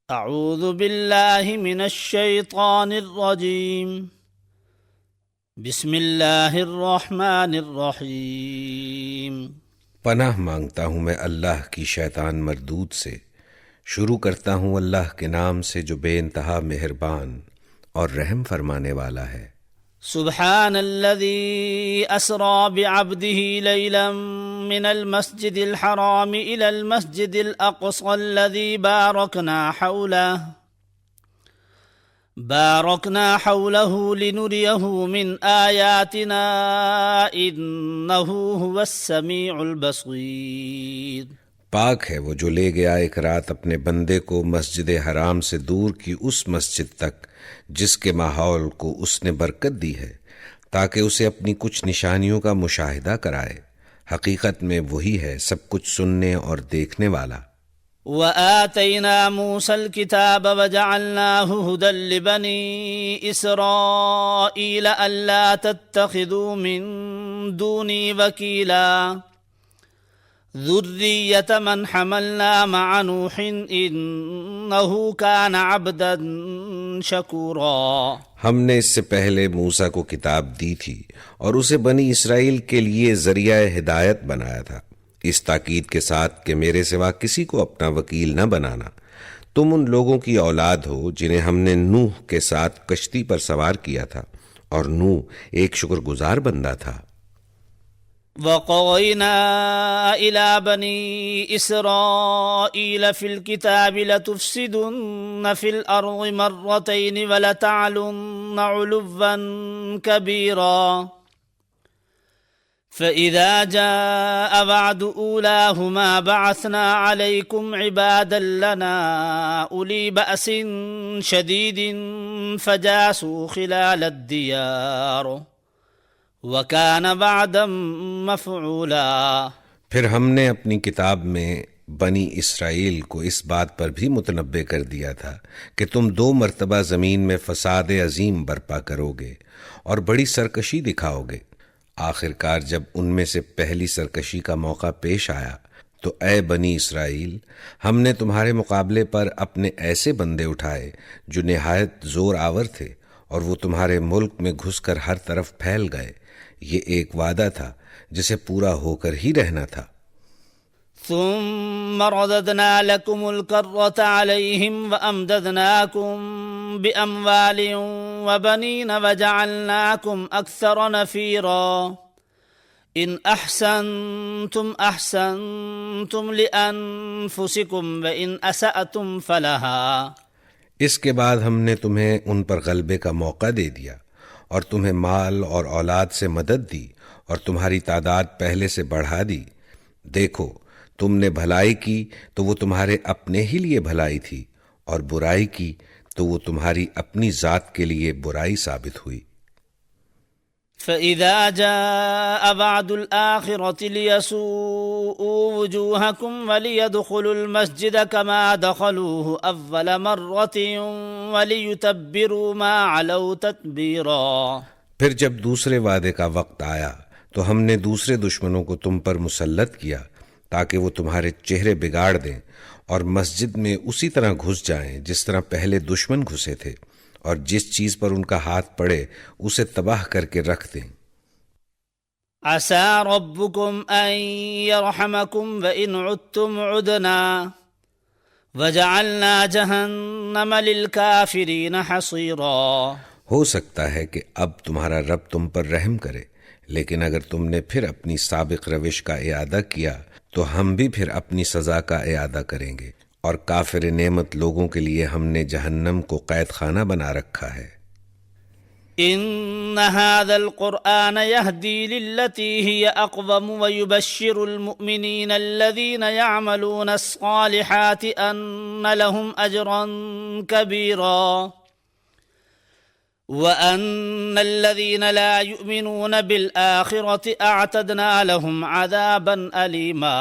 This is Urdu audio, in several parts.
اعوذ باللہ من الشیطان الرجیم بسم اللہ الرحمن الرحیم پناہ مانگتا ہوں میں اللہ کی شیطان مردود سے۔ شروع کرتا ہوں اللہ کے نام سے جو بے انتہا مہربان اور رحم فرمانے والا ہے۔ سبحان الذي أسرى بعبده ليلا من المسجد الحرام إلى المسجد الأقصى الذي باركنا حوله لنريه من آياتنا إنه هو السميع البصير۔ پاک ہے وہ جو لے گیا ایک رات اپنے بندے کو مسجد حرام سے دور کی اس مسجد تک جس کے ماحول کو اس نے برکت دی ہے تاکہ اسے اپنی کچھ نشانیوں کا مشاہدہ کرائے۔ حقیقت میں وہی ہے سب کچھ سننے اور دیکھنے والا۔ وآتينا موسى الكتاب وجعلناه هدى لبني إسرائيل ألا تتخذوا من دوني وكيلا ذرية من حملنا مع نوح إنه كان عبدا شكورا۔ ہم نے اس سے پہلے موسیٰ کو کتاب دی تھی اور اسے بنی اسرائیل کے لیے ذریعہ ہدایت بنایا تھا، اس تاکید کے ساتھ کہ میرے سوا کسی کو اپنا وکیل نہ بنانا۔ تم ان لوگوں کی اولاد ہو جنہیں ہم نے نوح کے ساتھ کشتی پر سوار کیا تھا، اور نوح ایک شکر گزار بندہ تھا۔ وَقَضَيْنَا إِلَى بَنِي إِسْرَائِيلَ فِي الْكِتَابِ لَتُفْسِدُنَّ فِي الْأَرْضِ مَرَّتَيْنِ وَلَتَعْلُنَّ عُلُوًّا كَبِيرًا فَإِذَا جَاءَ وَعْدُ أُولَاهُمَا بَعَثْنَا عَلَيْكُمْ عِبَادًا لَنَا أُولِي بَأْسٍ شَدِيدٍ فَجَاسُوا خِلَالَ الدِّيَارِ وَكَانَ وَعْدًا مَفْعُولًا۔ پھر ہم نے اپنی کتاب میں بنی اسرائیل کو اس بات پر بھی متنبع کر دیا تھا کہ تم 2 مرتبہ زمین میں فساد عظیم برپا کرو گے اور بڑی سرکشی دکھاؤ گے۔ آخر کار جب ان میں سے پہلی سرکشی کا موقع پیش آیا تو اے بنی اسرائیل، ہم نے تمہارے مقابلے پر اپنے ایسے بندے اٹھائے جو نہایت زور آور تھے، اور وہ تمہارے ملک میں گھس کر ہر طرف پھیل گئے۔ یہ ایک وعدہ تھا جسے پورا ہو کر ہی رہنا تھا۔ ثم رددنا لكم الكرة عليهم وأمددناكم بأموال وبنين وجعلناكم أكثر نفيرا إن أحسنتم أحسنتم لأنفسكم وإن أسأتم فلها۔ اس کے بعد ہم نے تمہیں ان پر غلبے کا موقع دے دیا اور تمہیں مال اور اولاد سے مدد دی اور تمہاری تعداد پہلے سے بڑھا دی۔ دیکھو، تم نے بھلائی کی تو وہ تمہارے اپنے ہی لیے بھلائی تھی، اور برائی کی تو وہ تمہاری اپنی ذات کے لیے برائی ثابت ہوئی۔ فَإِذَا جَاءَ بَعْدُ الْآخِرَةِ لِيَسُوءُوا وُجُوهَكُمْ وَلِيَدْخُلُوا الْمَسْجِدَ كَمَا دَخَلُوهُ أَوَّلَ مَرَّةٍ وَلِيُتَبِّرُوا مَا عَلَوْا تَتْبِيرًا۔ پھر جب دوسرے وعدے کا وقت آیا تو ہم نے دوسرے دشمنوں کو تم پر مسلط کیا تاکہ وہ تمہارے چہرے بگاڑ دیں اور مسجد میں اسی طرح گھس جائیں جس طرح پہلے دشمن گھسے تھے، اور جس چیز پر ان کا ہاتھ پڑے اسے تباہ کر کے رکھ دیں۔ عَسَى رَبُّكُمْ أَن يَرْحَمَكُمْ وَإِنْ عُدْتُمْ عُدْنَا وَجَعَلْنَا جَهَنَّمَ لِلْكَافِرِينَ حَصِيرًا۔ ہو سکتا ہے کہ اب تمہارا رب تم پر رحم کرے، لیکن اگر تم نے پھر اپنی سابق روش کا اعادہ کیا تو ہم بھی پھر اپنی سزا کا اعادہ کریں گے، اور کافر نعمت لوگوں کے لیے ہم نے جہنم کو قید خانہ بنا رکھا ہے۔ ان هذا القرآن يهدي للتي هي اقوم ويبشر المؤمنين الذين يعملون الصالحات ان لهم اجرا كبيرا وان الذين لا يؤمنون بالآخرة اعتدنا لهم عذابا أليما۔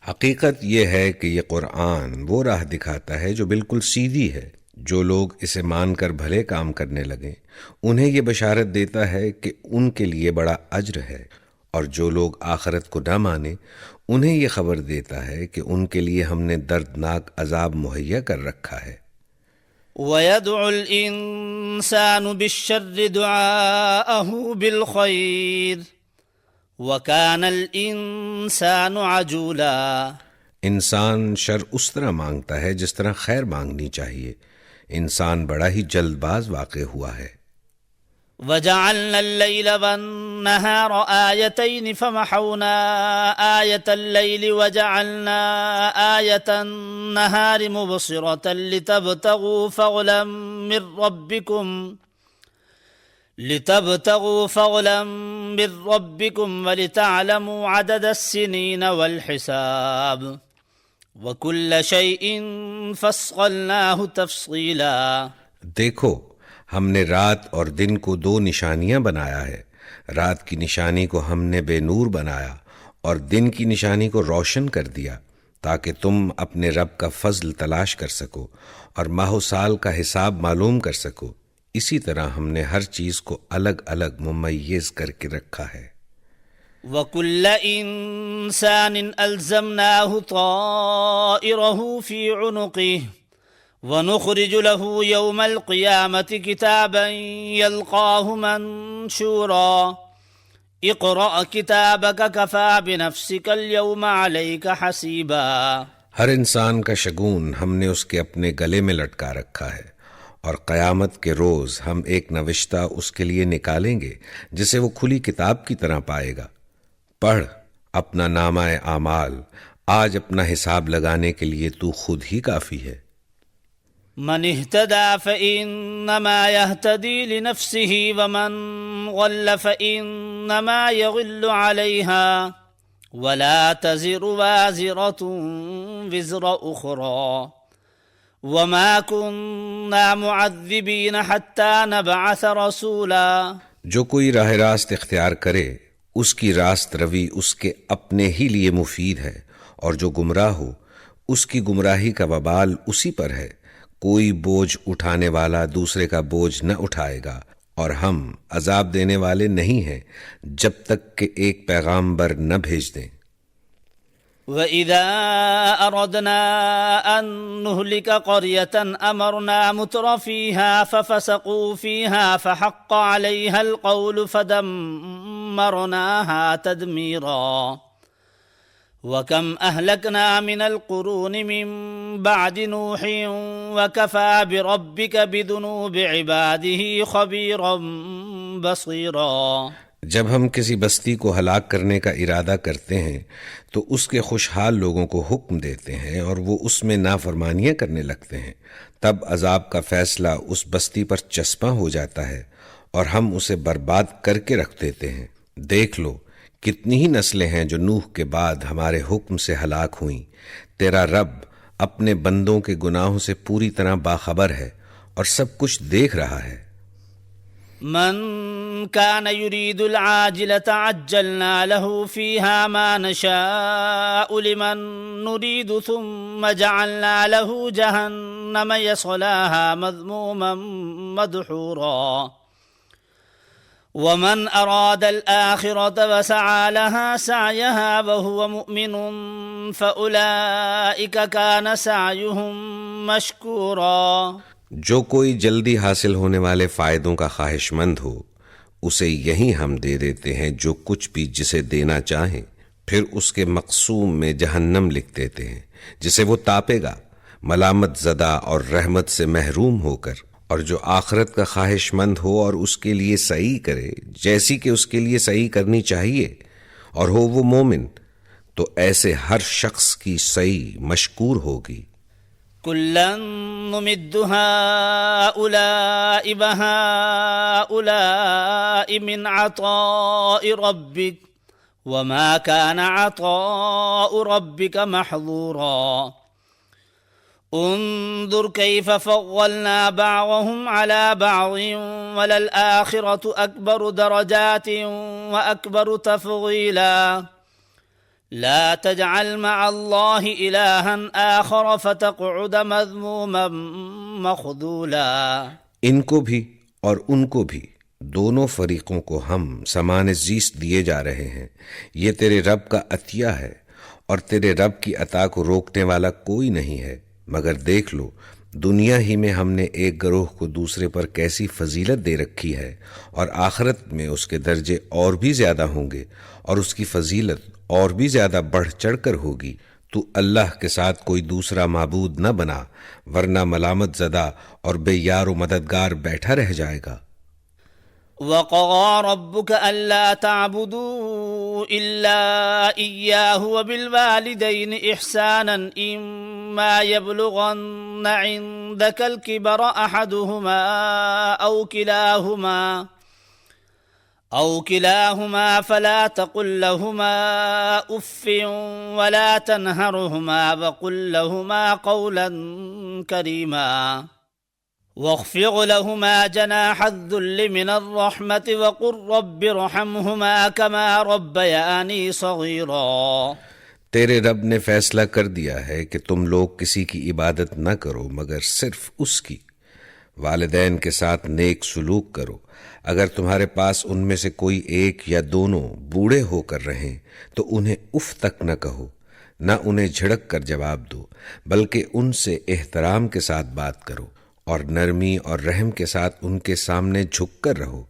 حقیقت یہ ہے کہ یہ قرآن وہ راہ دکھاتا ہے جو بالکل سیدھی ہے۔ جو لوگ اسے مان کر بھلے کام کرنے لگیں انہیں یہ بشارت دیتا ہے کہ ان کے لیے بڑا اجر ہے، اور جو لوگ آخرت کو نہ مانیں انہیں یہ خبر دیتا ہے کہ ان کے لیے ہم نے دردناک عذاب مہیا کر رکھا ہے۔ ويدعو الإنسان بالشر دعاءه بالخير وكان الإنسان عجولا. انسان شر اس طرح مانگتا ہے جس طرح خیر مانگنی چاہیے. انسان بڑا ہی جلد باز واقع ہوا ہے. وجعلنا الليل والنهار آيتين فمحونا آية الليل وجعلنا آية النهار مبصرة لتبتغوا فضلا من ربكم ولتعلموا عدد السنين والحساب وكل شيء فصلناه تفصيلا. دیکھو ہم نے رات اور دن کو 2 نشانیاں بنایا ہے. رات کی نشانی کو ہم نے بے نور بنایا اور دن کی نشانی کو روشن کر دیا تاکہ تم اپنے رب کا فضل تلاش کر سکو اور ماہ و سال کا حساب معلوم کر سکو. اسی طرح ہم نے ہر چیز کو الگ الگ ممیز کر کے رکھا ہے. وَكُلَّ إِنسَانٍ أَلْزَمْنَاهُ طَائِرَهُ فِي عُنُقِهِ وَنُخْرِجُ لَهُ يَوْمَ الْقِيَامَةِ كِتَابًا يَلْقَاهُ مَنْشُورًا اقْرَأْ كِتَابَكَ كَفَى بِنَفْسِكَ الْيَوْمَ عَلَيْكَ حَسِيبًا. ہر انسان کا شگون ہم نے اس کے اپنے گلے میں لٹکا رکھا ہے اور قیامت کے روز ہم ایک نوشتہ اس کے لیے نکالیں گے جسے وہ کھلی کتاب کی طرح پائے گا. پڑھ اپنا نامہ اعمال، آج اپنا حساب لگانے کے لیے تو خود ہی کافی ہے. من اهتدى فإنما يهتدي لنفسه ومن ضل فإنما يضل عليها ولا تزر وازرة وزر أخرى وما كنا معذبين حتى نبعث رسولا. جو کوئی راہ راست اختیار کرے اس کی راست روی اس کے اپنے ہی لیے مفید ہے، اور جو گمراہ ہو اس کی گمراہی کا وبال اسی پر ہے. کوئی بوجھ اٹھانے والا دوسرے کا بوجھ نہ اٹھائے گا، اور ہم عذاب دینے والے نہیں ہیں جب تک کہ ایک پیغامبر نہ بھیج دیں. وَإِذَا أَرَدْنَا أَن نُهْلِكَ قَرْيَةً أَمَرْنَا مُتْرَ فِيهَا فَفَسَقُوا فِيهَا فَحَقَّ عَلَيْهَا الْقَوْلُ فَدَمَّرْنَاهَا تَدْمِيرًا. وَكَمْ أَهْلَكْنَا مِنَ الْقُرُونِ مِنْ بَعْدِ نُوحٍ وَكَفَى بِرَبِّكَ بِذُنُوبِ عِبَادِهِ خَبِيرًا بَصِيرًا. جب ہم کسی بستی کو ہلاک کرنے کا ارادہ کرتے ہیں تو اس کے خوشحال لوگوں کو حکم دیتے ہیں اور وہ اس میں نافرمانیاں کرنے لگتے ہیں، تب عذاب کا فیصلہ اس بستی پر چسپاں ہو جاتا ہے اور ہم اسے برباد کر کے رکھ دیتے ہیں. دیکھ لو کتنی ہی نسلیں ہیں جو نوح کے بعد ہمارے حکم سے ہلاک ہوئیں. تیرا رب اپنے بندوں کے گناہوں سے پوری طرح باخبر ہے اور سب کچھ دیکھ رہا ہے. من كان يريد العاجلة عجلنا له فيها ما نشاء لمن نريد ثم جعلنا له جهنم يصلاها مذموما مدحورا. ومن أراد الآخرة وسعى لها سعيها وهو مؤمن فأولئك كان سعيهم مشكورا. جو کوئی جلدی حاصل ہونے والے فائدوں کا خواہش مند ہو اسے یہی ہم دے دیتے ہیں جو کچھ بھی جسے دینا چاہیں، پھر اس کے مقسوم میں جہنم لکھ دیتے ہیں جسے وہ تاپے گا ملامت زدہ اور رحمت سے محروم ہو کر. اور جو آخرت کا خواہش مند ہو اور اس کے لیے سعی کرے جیسی کہ اس کے لیے سعی کرنی چاہیے اور ہو وہ مومن، تو ایسے ہر شخص کی سعی مشکور ہوگی. كُلًّا نُمِدُّ هَؤُلَاءِ وَهَؤُلَاءِ مِنْ عَطَاءِ رَبِّكَ وَمَا كَانَ عَطَاءُ رَبِّكَ مَحْظُورًا. انظر كيف فضلنا بعضهم على بعض وللآخرة أكبر درجات وأكبر تفضيلا. لا تجعل مع الله إلها آخر فتقعد مذموما مخذولا. ان کو بھی اور ان کو بھی، دونوں فریقوں کو ہم سمان زیست دیے جا رہے ہیں. یہ تیرے رب کا عطیہ ہے اور تیرے رب کی عطا کو روکنے والا کوئی نہیں ہے. مگر دیکھ لو دنیا ہی میں ہم نے ایک گروہ کو دوسرے پر کیسی فضیلت دے رکھی ہے، اور آخرت میں اس کے درجے اور بھی زیادہ ہوں گے اور اس کی فضیلت اور بھی زیادہ بڑھ چڑھ کر ہوگی۔ تو اللہ کے ساتھ کوئی دوسرا معبود نہ بنا، ورنہ ملامت زدہ اور بے یار و مددگار بیٹھا رہ جائے گا۔ وَقَضَىٰ رَبُّكَ أَلَّا تَعْبُدُوا إِلَّا إِيَّاهُ وَبِالْوَالِدَيْنِ إِحْسَانًا إِمَّا يَبْلُغَنَّ عِندَكَ الْكِبَرَ أَحَدُهُمَا أَوْ كِلَاهُمَا فَلَا تَقُل لَّهُمَا أُفٍّ وَلَا تَنْهَرْهُمَا وَقُل لَّهُمَا قَوْلًا كَرِيمًا واخفض لهما جناح الذل من الرحمة وقل رب ارحمهما كما ربياني صغيرا۔ تیرے رب نے فیصلہ کر دیا ہے کہ تم لوگ کسی کی عبادت نہ کرو مگر صرف اس کی۔ والدین کے ساتھ نیک سلوک کرو۔ اگر تمہارے پاس ان میں سے کوئی ایک یا دونوں بوڑھے ہو کر رہیں تو انہیں اف تک نہ کہو، نہ انہیں جھڑک کر جواب دو، بلکہ ان سے احترام کے ساتھ بات کرو، اور نرمی اور رحم کے ساتھ ان کے سامنے جھک کر رہو،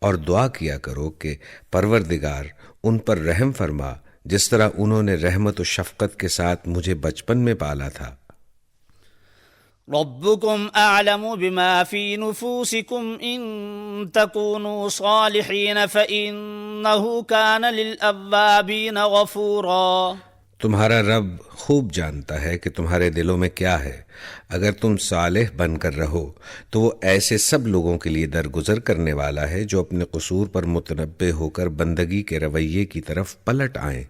اور دعا کیا کرو کہ پروردگار ان پر رحم فرما جس طرح انہوں نے رحمت و شفقت کے ساتھ مجھے بچپن میں پالا تھا۔ ربكم أعلم بما في نفوسكم إن تكونوا صالحين فإنه كان للأوابين غفورا۔ تمہارا رب خوب جانتا ہے کہ تمہارے دلوں میں کیا ہے۔ اگر تم صالح بن کر رہو تو وہ ایسے سب لوگوں کے لیے درگزر کرنے والا ہے جو اپنے قصور پر متنبہ ہو کر بندگی کے رویے کی طرف پلٹ آئیں۔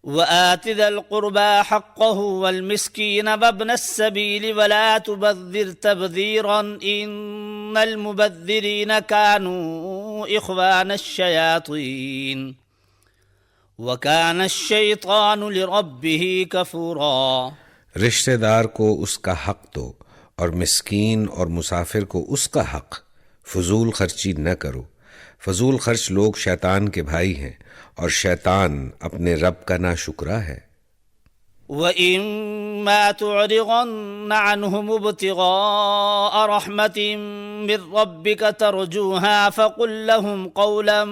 وآت ذا القربى حقه والمسكين وابن السبيل ولا تبذر تبذيرا إن المبذرين كانوا إخوان الشياطين وَكَانَ الشَّيْطَانُ لِرَبِّهِ كَفُورًا۔ رشتہ دار کو اس کا حق دو اور مسکین اور مسافر کو اس کا حق۔ فضول خرچی نہ کرو، فضول خرچ لوگ شیطان کے بھائی ہیں اور شیطان اپنے رب کا ناشکرا ہے۔ وَإِمَّا تُعْرِضَنَّ عَنْهُمُ ابْتِغَاءَ رَحْمَةٍ مِّن رَّبِّكَ تَرْجُوهَا فَقُل لَّهُمْ قَوْلًا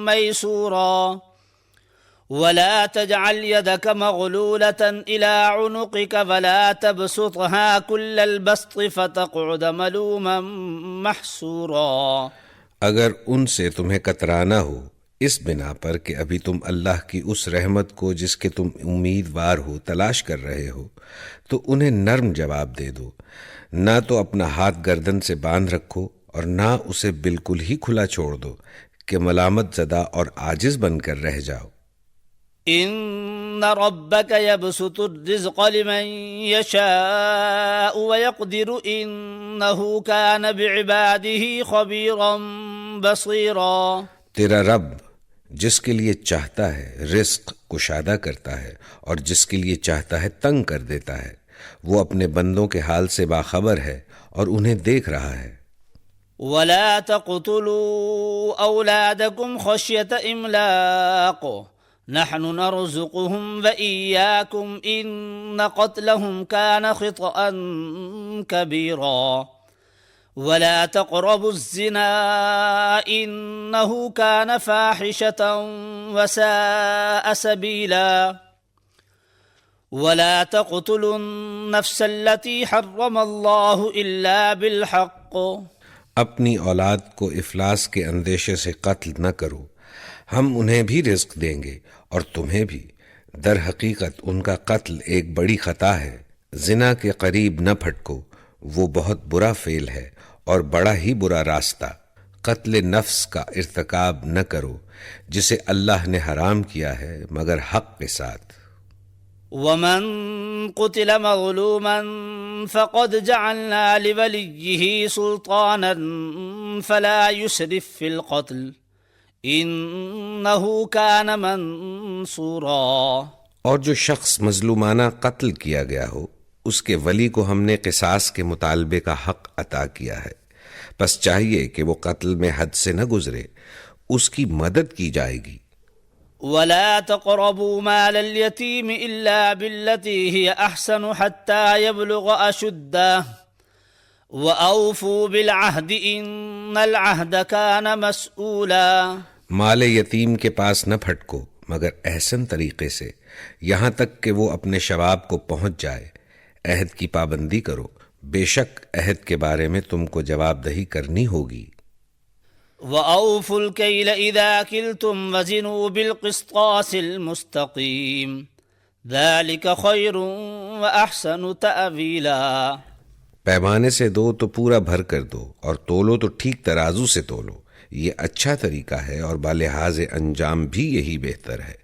مَّيْسُورًا ولا تجعل يدك مغلولة إلى عنقك ولا تبسطها كل البسط فتقعد ملوما محسورا۔ اگر ان سے تمہیں کترانا ہو اس بنا پر کہ ابھی تم اللہ کی اس رحمت کو جس کے تم امیدوار ہو تلاش کر رہے ہو تو انہیں نرم جواب دے دو، نہ تو اپنا ہاتھ گردن سے باندھ رکھو اور نہ اسے بالکل ہی کھلا چھوڑ دو کہ ملامت زدہ اور عاجز بن کر رہ جاؤ۔ ان ربك يبسط الرزق لمن يشاء ويقدر انه كان بعباده خبيرا بصيرا۔ تیرا رب جس کے لیے چاہتا ہے رزق کشادہ کرتا ہے اور جس کے لیے چاہتا ہے تنگ کر دیتا ہے، وہ اپنے بندوں کے حال سے باخبر ہے اور انہیں دیکھ رہا ہے۔ ولا تقتلوا اولادكم خشية املاق نحن نرزقهم وإياكم إن قتلهم كان خطأ كبيرا ولا تقربوا الزنا إنه كان فاحشة وساء سبيلا ولا تقتلوا النفس التي حرم الله إلا بالحق۔ اپنی اولاد کو افلاس کے اندیشے سے قتل نہ کرو، ہم انہیں بھی رزق دیں گے اور تمہیں بھی۔ در حقیقت ان کا قتل ایک بڑی خطا ہے۔ زنا کے قریب نہ پھٹکو، وہ بہت برا فعل ہے اور بڑا ہی برا راستہ۔ قتل نفس کا ارتکاب نہ کرو جسے اللہ نے حرام کیا ہے مگر حق کے ساتھ۔ ومن قتل مظلوما فقد جعلنا لوليه سلطانا فلا يسرف في القتل انه كان منصورا۔ اور جو شخص مظلومانہ قتل کیا گیا ہو اس کے ولی کو ہم نے قصاص کے مطالبے کا حق عطا کیا ہے، بس چاہیے کہ وہ قتل میں حد سے نہ گزرے، اس کی مدد کی جائے گی۔ ولا تقربوا مال اليتيم إلا بالتي هي أحسن حتى يبلغ أشده وأوفوا بالعهد إن العهد كان مسؤولا۔ مال یتیم کے پاس نہ پھٹکو مگر احسن طریقے سے، یہاں تک کہ وہ اپنے شباب کو پہنچ جائے۔ عہد کی پابندی کرو، بے شک عہد کے بارے میں تم کو جواب دہی کرنی ہوگی۔ وَأَوْفُوا الْكَيْلَ إِذَا كِلْتُمْ وَزِنُوا بِالْقِسْطَاسِ الْمُسْتَقِيمِ ذَلِكَ خَيْرٌ وَأَحْسَنُ تَأْوِيلًا۔ پیمانے سے دو تو پورا بھر کر دو، اور تولو تو ٹھیک ترازو سے تولو، یہ اچھا طریقہ ہے، اور بالحاظ انجام بھی یہی بہتر ہے۔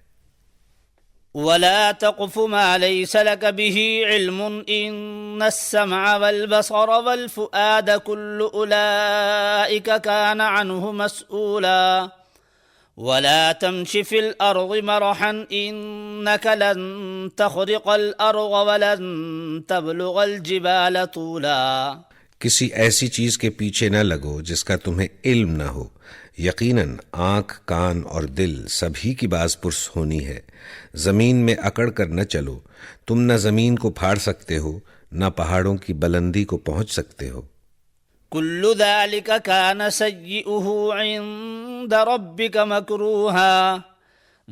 وَلَا تَقْفُ مَا لَيْسَ لَكَ بِهِ عِلْمٌ إِنَّ السَّمْعَ وَالْبَصَرَ وَالْفُؤَادَ كُلُّ أُولَئِكَ كَانَ عَنْهُ مَسْئُولًا وَلَا تَمْشِ فِي الْأَرْضِ مَرَحًا إِنَّكَ لَن تَخْرِقَ الْأَرْضَ وَلَن تَبْلُغَ الْجِبَالَ طُولًا۔ کسی ایسی چیز کے پیچھے نہ لگو جس کا تمہیں علم نہ ہو، یقیناً آنکھ، کان اور دل سبھی کی باز پرس ہونی ہے۔ زمین میں اکڑ کر نہ چلو، تم نہ زمین کو پھاڑ سکتے ہو نہ پہاڑوں کی بلندی کو پہنچ سکتے ہو۔ كل ذلك كان سيئه عند ربك مكروها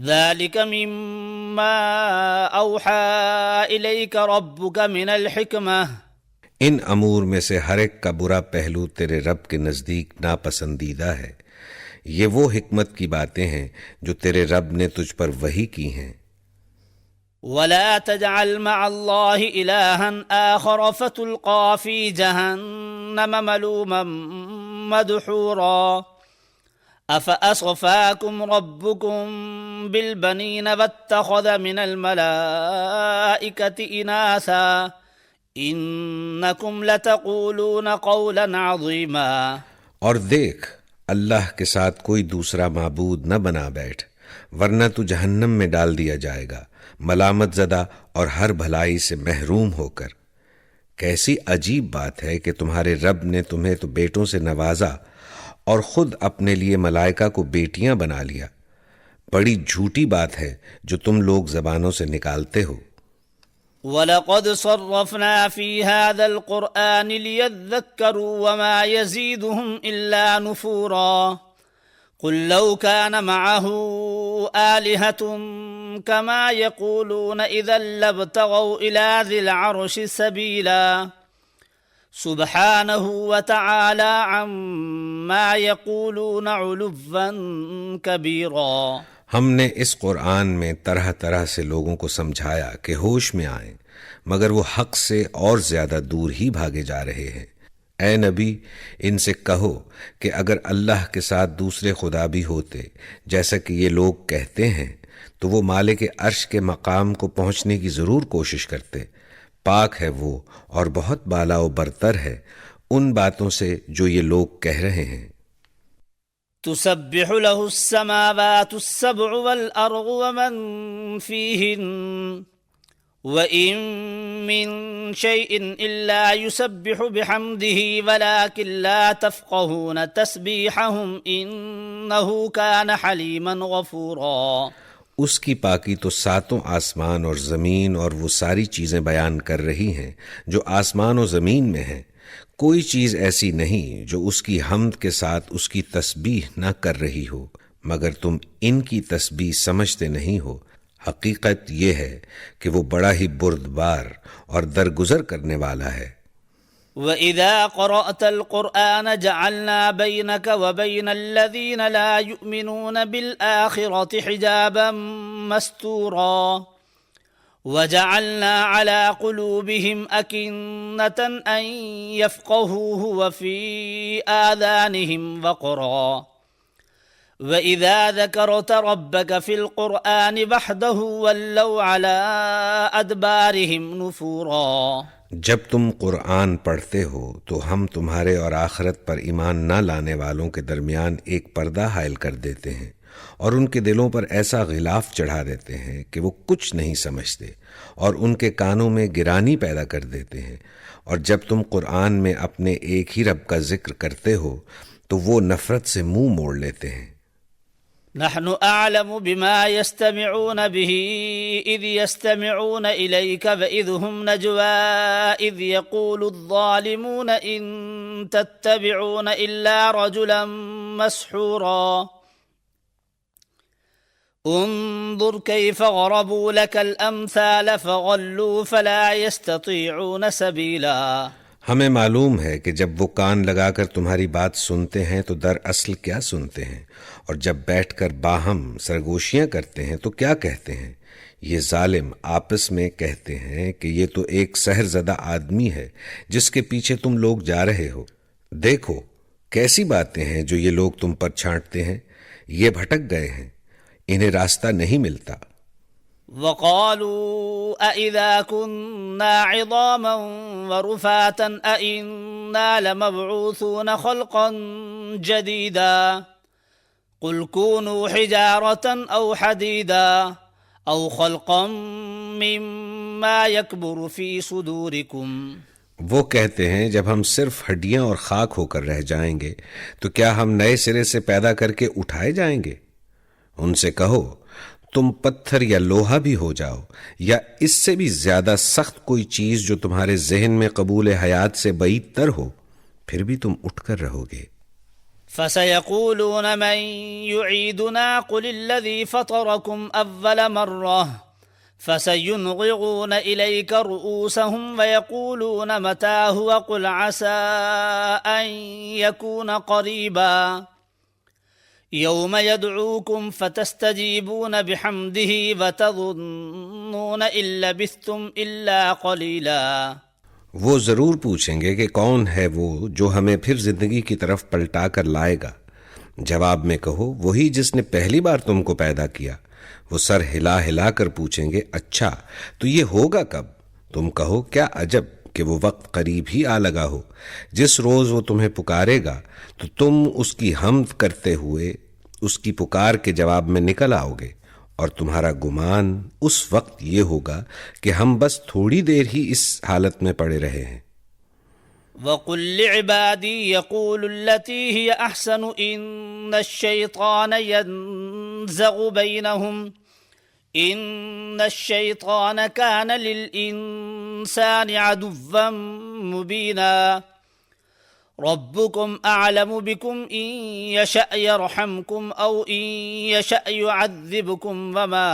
ذلك مما أوحى إليك ربك من الحكمة۔ ان امور میں سے ہر ایک کا برا پہلو تیرے رب کے نزدیک ناپسندیدہ ہے، یہ وہ حکمت کی باتیں ہیں جو تیرے رب نے تجھ پر وحی کی ہیں۔ ولا تجعل مع الله إلها آخر فتلقى في جهنم ملوما مدحورا أفأصفاكم ربكم بالبنين واتخذ من الملائكة إناثا إنكم لتقولون قولا عظيما۔ اور دیکھ، اللہ کے ساتھ کوئی دوسرا معبود نہ بنا بیٹھ، ورنہ تو جہنم میں ڈال دیا جائے گا، ملامت زدہ اور ہر بھلائی سے محروم ہو کر۔ کیسی عجیب بات ہے کہ تمہارے رب نے تمہیں تو بیٹوں سے نوازا اور خود اپنے لیے ملائکہ کو بیٹیاں بنا لیا۔ بڑی جھوٹی بات ہے جو تم لوگ زبانوں سے نکالتے ہو۔ وَلَقَدْ صَرَّفْنَا فِي هَذَا الْقُرْآنِ لِيَذَّكَّرُوا وَمَا يَزِيدُهُمْ إِلَّا نُفُورًا قُلْ لَوْ كَانَ مَعَهُ آلِهَةٌ كَمَا يَقُولُونَ إِذًا لَابْتَغَوْا إِلَى ذِي الْعَرْشِ سَبِيلًا سُبْحَانَهُ وَتَعَالَى عَمَّا يَقُولُونَ عُلُوًّا كَبِيرًا۔ ہم نے اس قرآن میں طرح طرح سے لوگوں کو سمجھایا کہ ہوش میں آئیں، مگر وہ حق سے اور زیادہ دور ہی بھاگے جا رہے ہیں۔ اے نبی، ان سے کہو کہ اگر اللہ کے ساتھ دوسرے خدا بھی ہوتے جیسا کہ یہ لوگ کہتے ہیں تو وہ مالک عرش کے مقام کو پہنچنے کی ضرور کوشش کرتے۔ پاک ہے وہ اور بہت بالا و برتر ہے ان باتوں سے جو یہ لوگ کہہ رہے ہیں۔ تسبح له السماوات السبع والأرض ومن فيهن وإن من شيء إلا يسبح بحمده ولكن لا تفقهون تسبيحهم إنه كان حليما غفورا۔ اس کی پاکی تو ساتوں آسمان اور زمین اور وہ ساری چیزیں بیان کر رہی ہیں جو آسمان و زمین میں ہیں، کوئی چیز ایسی نہیں جو اس کی حمد کے ساتھ اس کی تسبیح نہ کر رہی ہو، مگر تم ان کی تسبیح سمجھتے نہیں ہو۔ حقیقت یہ ہے کہ وہ بڑا ہی بردبار اور درگزر کرنے والا ہے۔ وَإِذَا قَرَأْتَ الْقُرْآنَ جَعَلْنَا بَيْنَكَ وَبَيْنَ الَّذِينَ لَا يُؤْمِنُونَ بِالْآخِرَةِ حِجَابًا مَسْتُورًا وَجَعَلْنَا عَلَى قُلُوبِهِمْ أَكِنَّةً أَن يَفْقَهُوهُ وَفِي آذَانِهِمْ وَقْرًا وَإِذَا ذَكَرْتَ رَبَّكَ فِي الْقُرْآنِ وَحْدَهُ وَلَّوْا عَلَى أَدْبَارِهِمْ نُفُورًا۔ جب تم قرآن پڑھتے ہو تو ہم تمہارے اور آخرت پر ایمان نہ لانے والوں کے درمیان ایک پردہ حائل کر دیتے ہیں اور ان کے دلوں پر ایسا غلاف چڑھا دیتے ہیں کہ وہ کچھ نہیں سمجھتے، اور ان کے کانوں میں گرانی پیدا کر دیتے ہیں، اور جب تم قرآن میں اپنے ایک ہی رب کا ذکر کرتے ہو تو وہ نفرت سے منہ موڑ لیتے ہیں۔ نحن أعلم بما يستمعون به إذ يستمعون إليك وإذ هم نجوى إذ يقول الظالمون إن تتبعون إلا رجلا مسحورا انظر كيف ضربوا لك الأمثال فضلوا فلا يستطيعون سبيلا۔ ہمیں معلوم ہے کہ جب وہ کان لگا کر تمہاری بات سنتے ہیں تو دراصل کیا سنتے ہیں، اور جب بیٹھ کر باہم سرگوشیاں کرتے ہیں تو کیا کہتے ہیں۔ یہ ظالم آپس میں کہتے ہیں کہ یہ تو ایک سحر زدہ آدمی ہے جس کے پیچھے تم لوگ جا رہے ہو۔ دیکھو کیسی باتیں ہیں جو یہ لوگ تم پر چھانٹتے ہیں، یہ بھٹک گئے ہیں، انہیں راستہ نہیں ملتا۔ وقالوا أإذا كنا عظاما ورفاتا أإنا لمبعوثون خلقا جديدا قل كونوا حجارة أو حديدا أو خلقا مما يكبر في صدوركم۔ وہ کہتے ہیں جب ہم صرف ہڈیاں اور خاک ہو کر رہ جائیں گے تو کیا ہم نئے سرے سے پیدا کر کے اٹھائے جائیں گے؟ ان سے کہو تم پتھر یا لوہا بھی ہو جاؤ یا اس سے بھی زیادہ سخت کوئی چیز جو تمہارے ذہن میں قبول حیات سے بعید تر ہو، پھر بھی تم اٹھ کر رہو گے۔ فسيقولون من يعيدنا قل الذي فطركم أول مرة فسينغضون إليك رؤوسهم ويقولون متى هو قل عسى أن يكون قريبا يوم يدعوكم فتستجيبون بحمده وتظنون إن لبثتم إلا قليلا۔ وہ ضرور پوچھیں گے کہ کون ہے وہ جو ہمیں پھر زندگی کی طرف پلٹا کر لائے گا۔ جواب میں کہو وہی جس نے پہلی بار تم کو پیدا کیا۔ وہ سر ہلا ہلا کر پوچھیں گے اچھا تو یہ ہوگا کب؟ تم کہو کیا عجب کہ وہ وقت قریب ہی آ لگا ہو۔ جس روز وہ تمہیں پکارے گا تو تم اس کی حمد کرتے ہوئے اس کی پکار کے جواب میں نکل آؤ گے، اور تمہارا گمان اس وقت یہ ہوگا کہ ہم بس تھوڑی دیر ہی اس حالت میں پڑے رہے ہیں۔ وَقُلْ لِعِبَادِي يَقُولُوا الَّتِي هِيَ أَحْسَنُ إِنَّ الشَّيْطَانَ يَنزَغُ بَيْنَهُمْ إِنَّ الشَّيْطَانَ كَانَ لِلْإِنسَانِ عَدُوًّا مُبِينًا رَبُّكُمْ أَعْلَمُ بِكُمْ إِن يَشَأْ يَرْحَمْكُمْ أَوْ إِن يَشَأْ يُعَذِّبْكُمْ وَمَا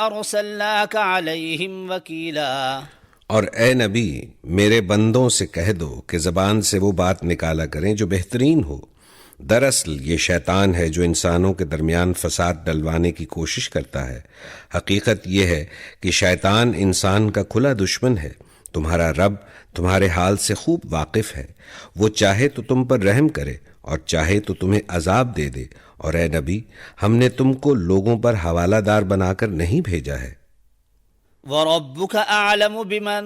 أَرْسَلْنَاكَ عَلَيْهِمْ وَكِيلًا۔ اور اے نبی میرے بندوں سے کہہ دو کہ زبان سے وہ بات نکالا کریں جو بہترین ہو۔ دراصل یہ شیطان ہے جو انسانوں کے درمیان فساد ڈلوانے کی کوشش کرتا ہے۔ حقیقت یہ ہے کہ شیطان انسان کا کھلا دشمن ہے۔ تمہارا رب تمہارے حال سے خوب واقف ہے، وہ چاہے تو تم پر رحم کرے اور چاہے تو تمہیں عذاب دے دے، اور اے نبی ہم نے تم کو لوگوں پر حوالہ دار بنا کر نہیں بھیجا ہے۔ وَرَبُّكَ أَعْلَمُ بِمَن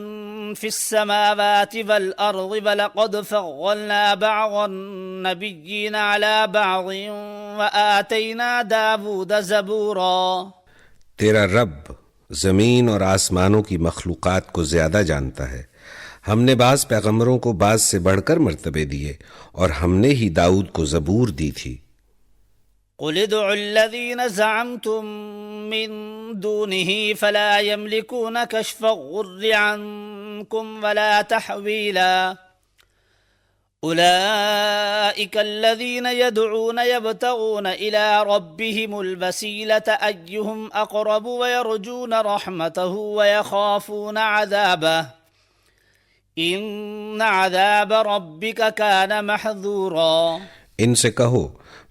فِي السَّمَاوَاتِ وَالْأَرْضِ وَلَقَدْ فَضَّلْنَا بَعْضَ النَّبِيِّينَ عَلَى بَعْضٍ وَآتَيْنَا دَاوُودَ زَبُورًا۔ تیرا رب زمین اور آسمانوں کی مخلوقات کو زیادہ جانتا ہے۔ ہم نے بعض پیغمبروں کو بعض سے بڑھ کر مرتبے دیے، اور ہم نے ہی داؤد کو زبور دی تھی۔ قل ادعوا الذين زعمتم من دونه فلا يملكون كشف الضر عنكم ولا تحويلا أولئك الذين يدعون يبتغون إلى ربهم الوسيلة أيهم أقرب ويرجون رحمته ويخافون عذابه إن عذاب ربك كان محذورا۔ ان سے کہو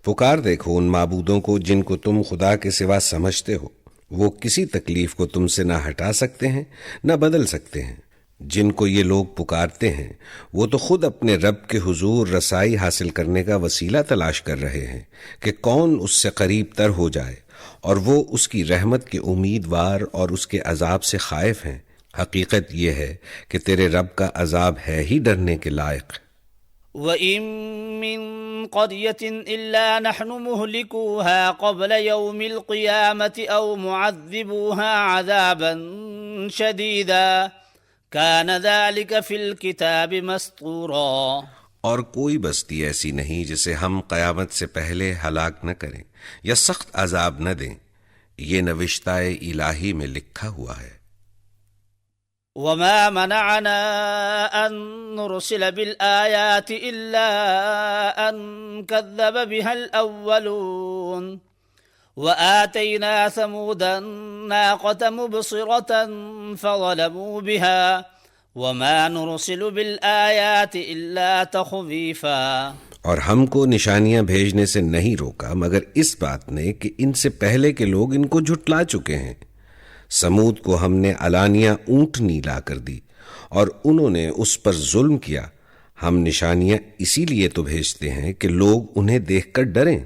پکار دیکھو ان معبودوں کو جن کو تم خدا کے سوا سمجھتے ہو، وہ کسی تکلیف کو تم سے نہ ہٹا سکتے ہیں نہ بدل سکتے ہیں۔ جن کو یہ لوگ پکارتے ہیں وہ تو خود اپنے رب کے حضور رسائی حاصل کرنے کا وسیلہ تلاش کر رہے ہیں کہ کون اس سے قریب تر ہو جائے، اور وہ اس کی رحمت کے امیدوار اور اس کے عذاب سے خائف ہیں۔ حقیقت یہ ہے کہ تیرے رب کا عذاب ہے ہی ڈرنے کے لائق۔ وَإِن مِّن قَرْيَةٍ إِلَّا نَحْنُ مُهْلِكُوهَا قَبْلَ يَوْمِ الْقِيَامَةِ أَوْ مُعَذِّبُوهَا عَذَابًا شَدِيدًا كَانَ ذَلِكَ فِي الْكِتَابِ مَسْطُورًا۔ اور کوئی بستی ایسی نہیں جسے ہم قیامت سے پہلے ہلاک نہ کریں یا سخت عذاب نہ دیں، یہ نوشتہ الہی میں لکھا ہوا ہے۔ وما منعنا أن نرسل بالآيات إلا أن كذب بها الأولون وآتينا ثمود الناقة مبصرة فظلموا بها وما نرسل بالآيات إلا تخويفا۔ اور ہم کو نشانیاں بھیجنے سے نہیں روکا مگر اس بات نے کہ ان سے پہلے کے لوگ ان کو جھٹلا چکے ہیں۔ سمود کو ہم نے علانیہ اونٹنی لا کر دی اور انہوں نے اس پر ظلم کیا۔ ہم نشانیاں اسی لیے تو بھیجتے ہیں کہ لوگ انہیں دیکھ کر ڈریں۔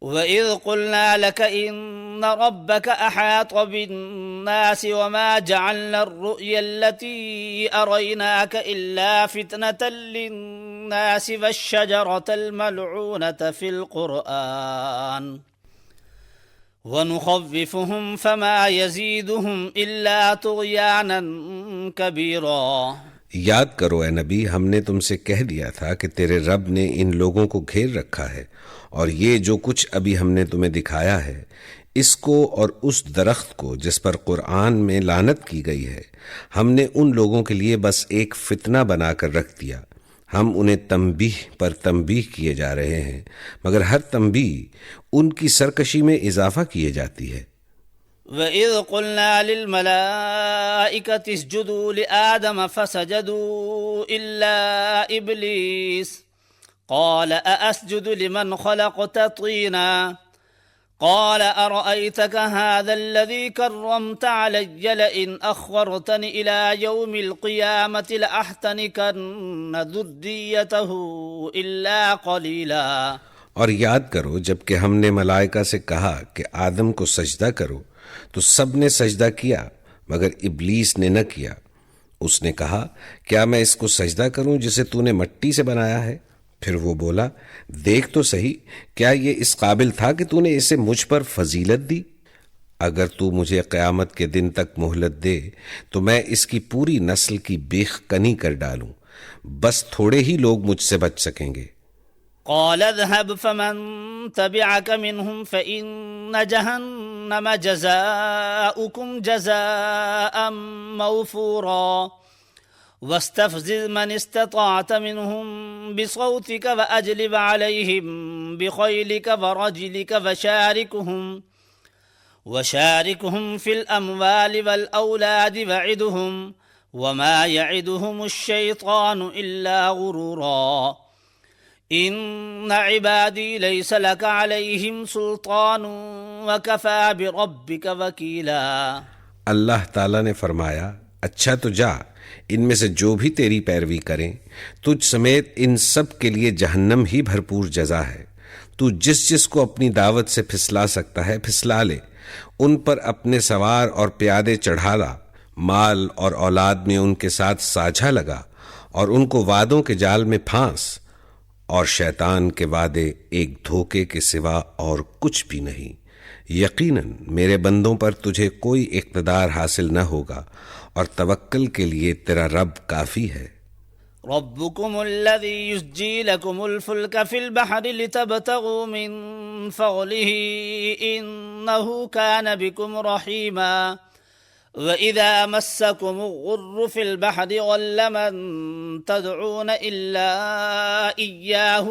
وَإِذْ قُلْنَا لَكَ إِنَّ رَبَّكَ أَحَاطَ بِالنَّاسِ وَمَا جَعَلْنَا الرُّؤْيَا الَّتِي أَرَيْنَاكَ إِلَّا فِتْنَةً لِلنَّاسِ وَالشَّجَرَةَ الْمَلْعُونَةَ فِي الْقُرْآنِ وَنُخَوِّفُهُمْ فَمَا يَزِيدُهُمْ إِلَّا طُغْيَانًا كَبِيرًا۔ یاد کرو اے نبی، ہم نے تم سے کہہ دیا تھا کہ تیرے رب نے ان لوگوں کو گھیر رکھا ہے، اور یہ جو کچھ ابھی ہم نے تمہیں دکھایا ہے، اس کو اور اس درخت کو جس پر قرآن میں لعنت کی گئی ہے، ہم نے ان لوگوں کے لیے بس ایک فتنہ بنا کر رکھ دیا۔ ہم انہیں تنبیہ پر تنبیہ کیے جا رہے ہیں، مگر ہر تنبیہ ان کی سرکشی میں اضافہ کیے جاتی ہے۔ وَإِذْ قُلْنَا لِلْمَلَائِكَةِ اسْجُدُوا لِآدَمَ فَسَجَدُوا إِلَّا إِبْلِيسَ قَالَ أَأَسْجُدُ لِمَنْ خَلَقْتَ طِينًا قَالَ أَرَأَيْتَكَ هَذَا الَّذِي كَرَّمْتَ عَلَيَّ لَئِنْ أَخَّرْتَنِ إِلَى يَوْمِ الْقِيَامَةِ لَأَحْتَنِكَنَّ ذُرِّيَّتَهُ إِلَّا قَلِيلًا۔ اور یاد کرو جب کہ ہم نے ملائکہ سے کہا کہ آدم کو سجدہ کرو تو سب نے سجدہ کیا مگر ابلیس نے نہ کیا۔ اس نے کہا کیا میں اس کو سجدہ کروں جسے تو نے مٹی سے بنایا ہے؟ پھر وہ بولا دیکھ تو صحیح، کیا یہ اس قابل تھا کہ تو نے اسے مجھ پر فضیلت دی؟ اگر تو مجھے قیامت کے دن تک مہلت دے تو میں اس کی پوری نسل کی بیخ کنی کر ڈالوں، بس تھوڑے ہی لوگ مجھ سے بچ سکیں گے۔ قال اذهب فمن تبعك منهم فإن جهنم جزاؤكم جزاء موفورا واستفزز من استطعت منهم بصوتك وأجلب عليهم بخيلك ورجلك وشاركهم في الأموال والأولاد وعدهم وما يعدهم الشيطان إلا غرورا إن عبادي ليس لك عليهم سلطان وكفى بربك وكيلا۔ اللہ تعالیٰ نے فرمایا اچھا تو جا، ان میں سے جو بھی تیری پیروی کریں تجھ سمیت ان سب کے لیے جہنم ہی بھرپور جزا ہے۔ تو جس جس کو اپنی دعوت سے پھسلا سکتا ہے پھسلا لے، ان پر اپنے سوار اور پیادے چڑھا لا، مال اور اولاد میں ان کے ساتھ ساجھا لگا اور ان کو وعدوں کے جال میں پھانس، اور شیطان کے وعدے ایک دھوکے کے سوا اور کچھ بھی نہیں۔ یقیناً میرے بندوں پر تجھے کوئی اقتدار حاصل نہ ہوگا، اور توکل کے لیے تیرا رب کافی ہے۔ ربكم الذي يسجي لكم الفلك في البحر لتبتغوا من فضله إنه كان بكم رحيما وَإِذَا مَسَّكُمُ الضُّرُّ فِي الْبَحْرِ ضَلَّ مَن تَدْعُونَ إِلَّا إِيَّاهُ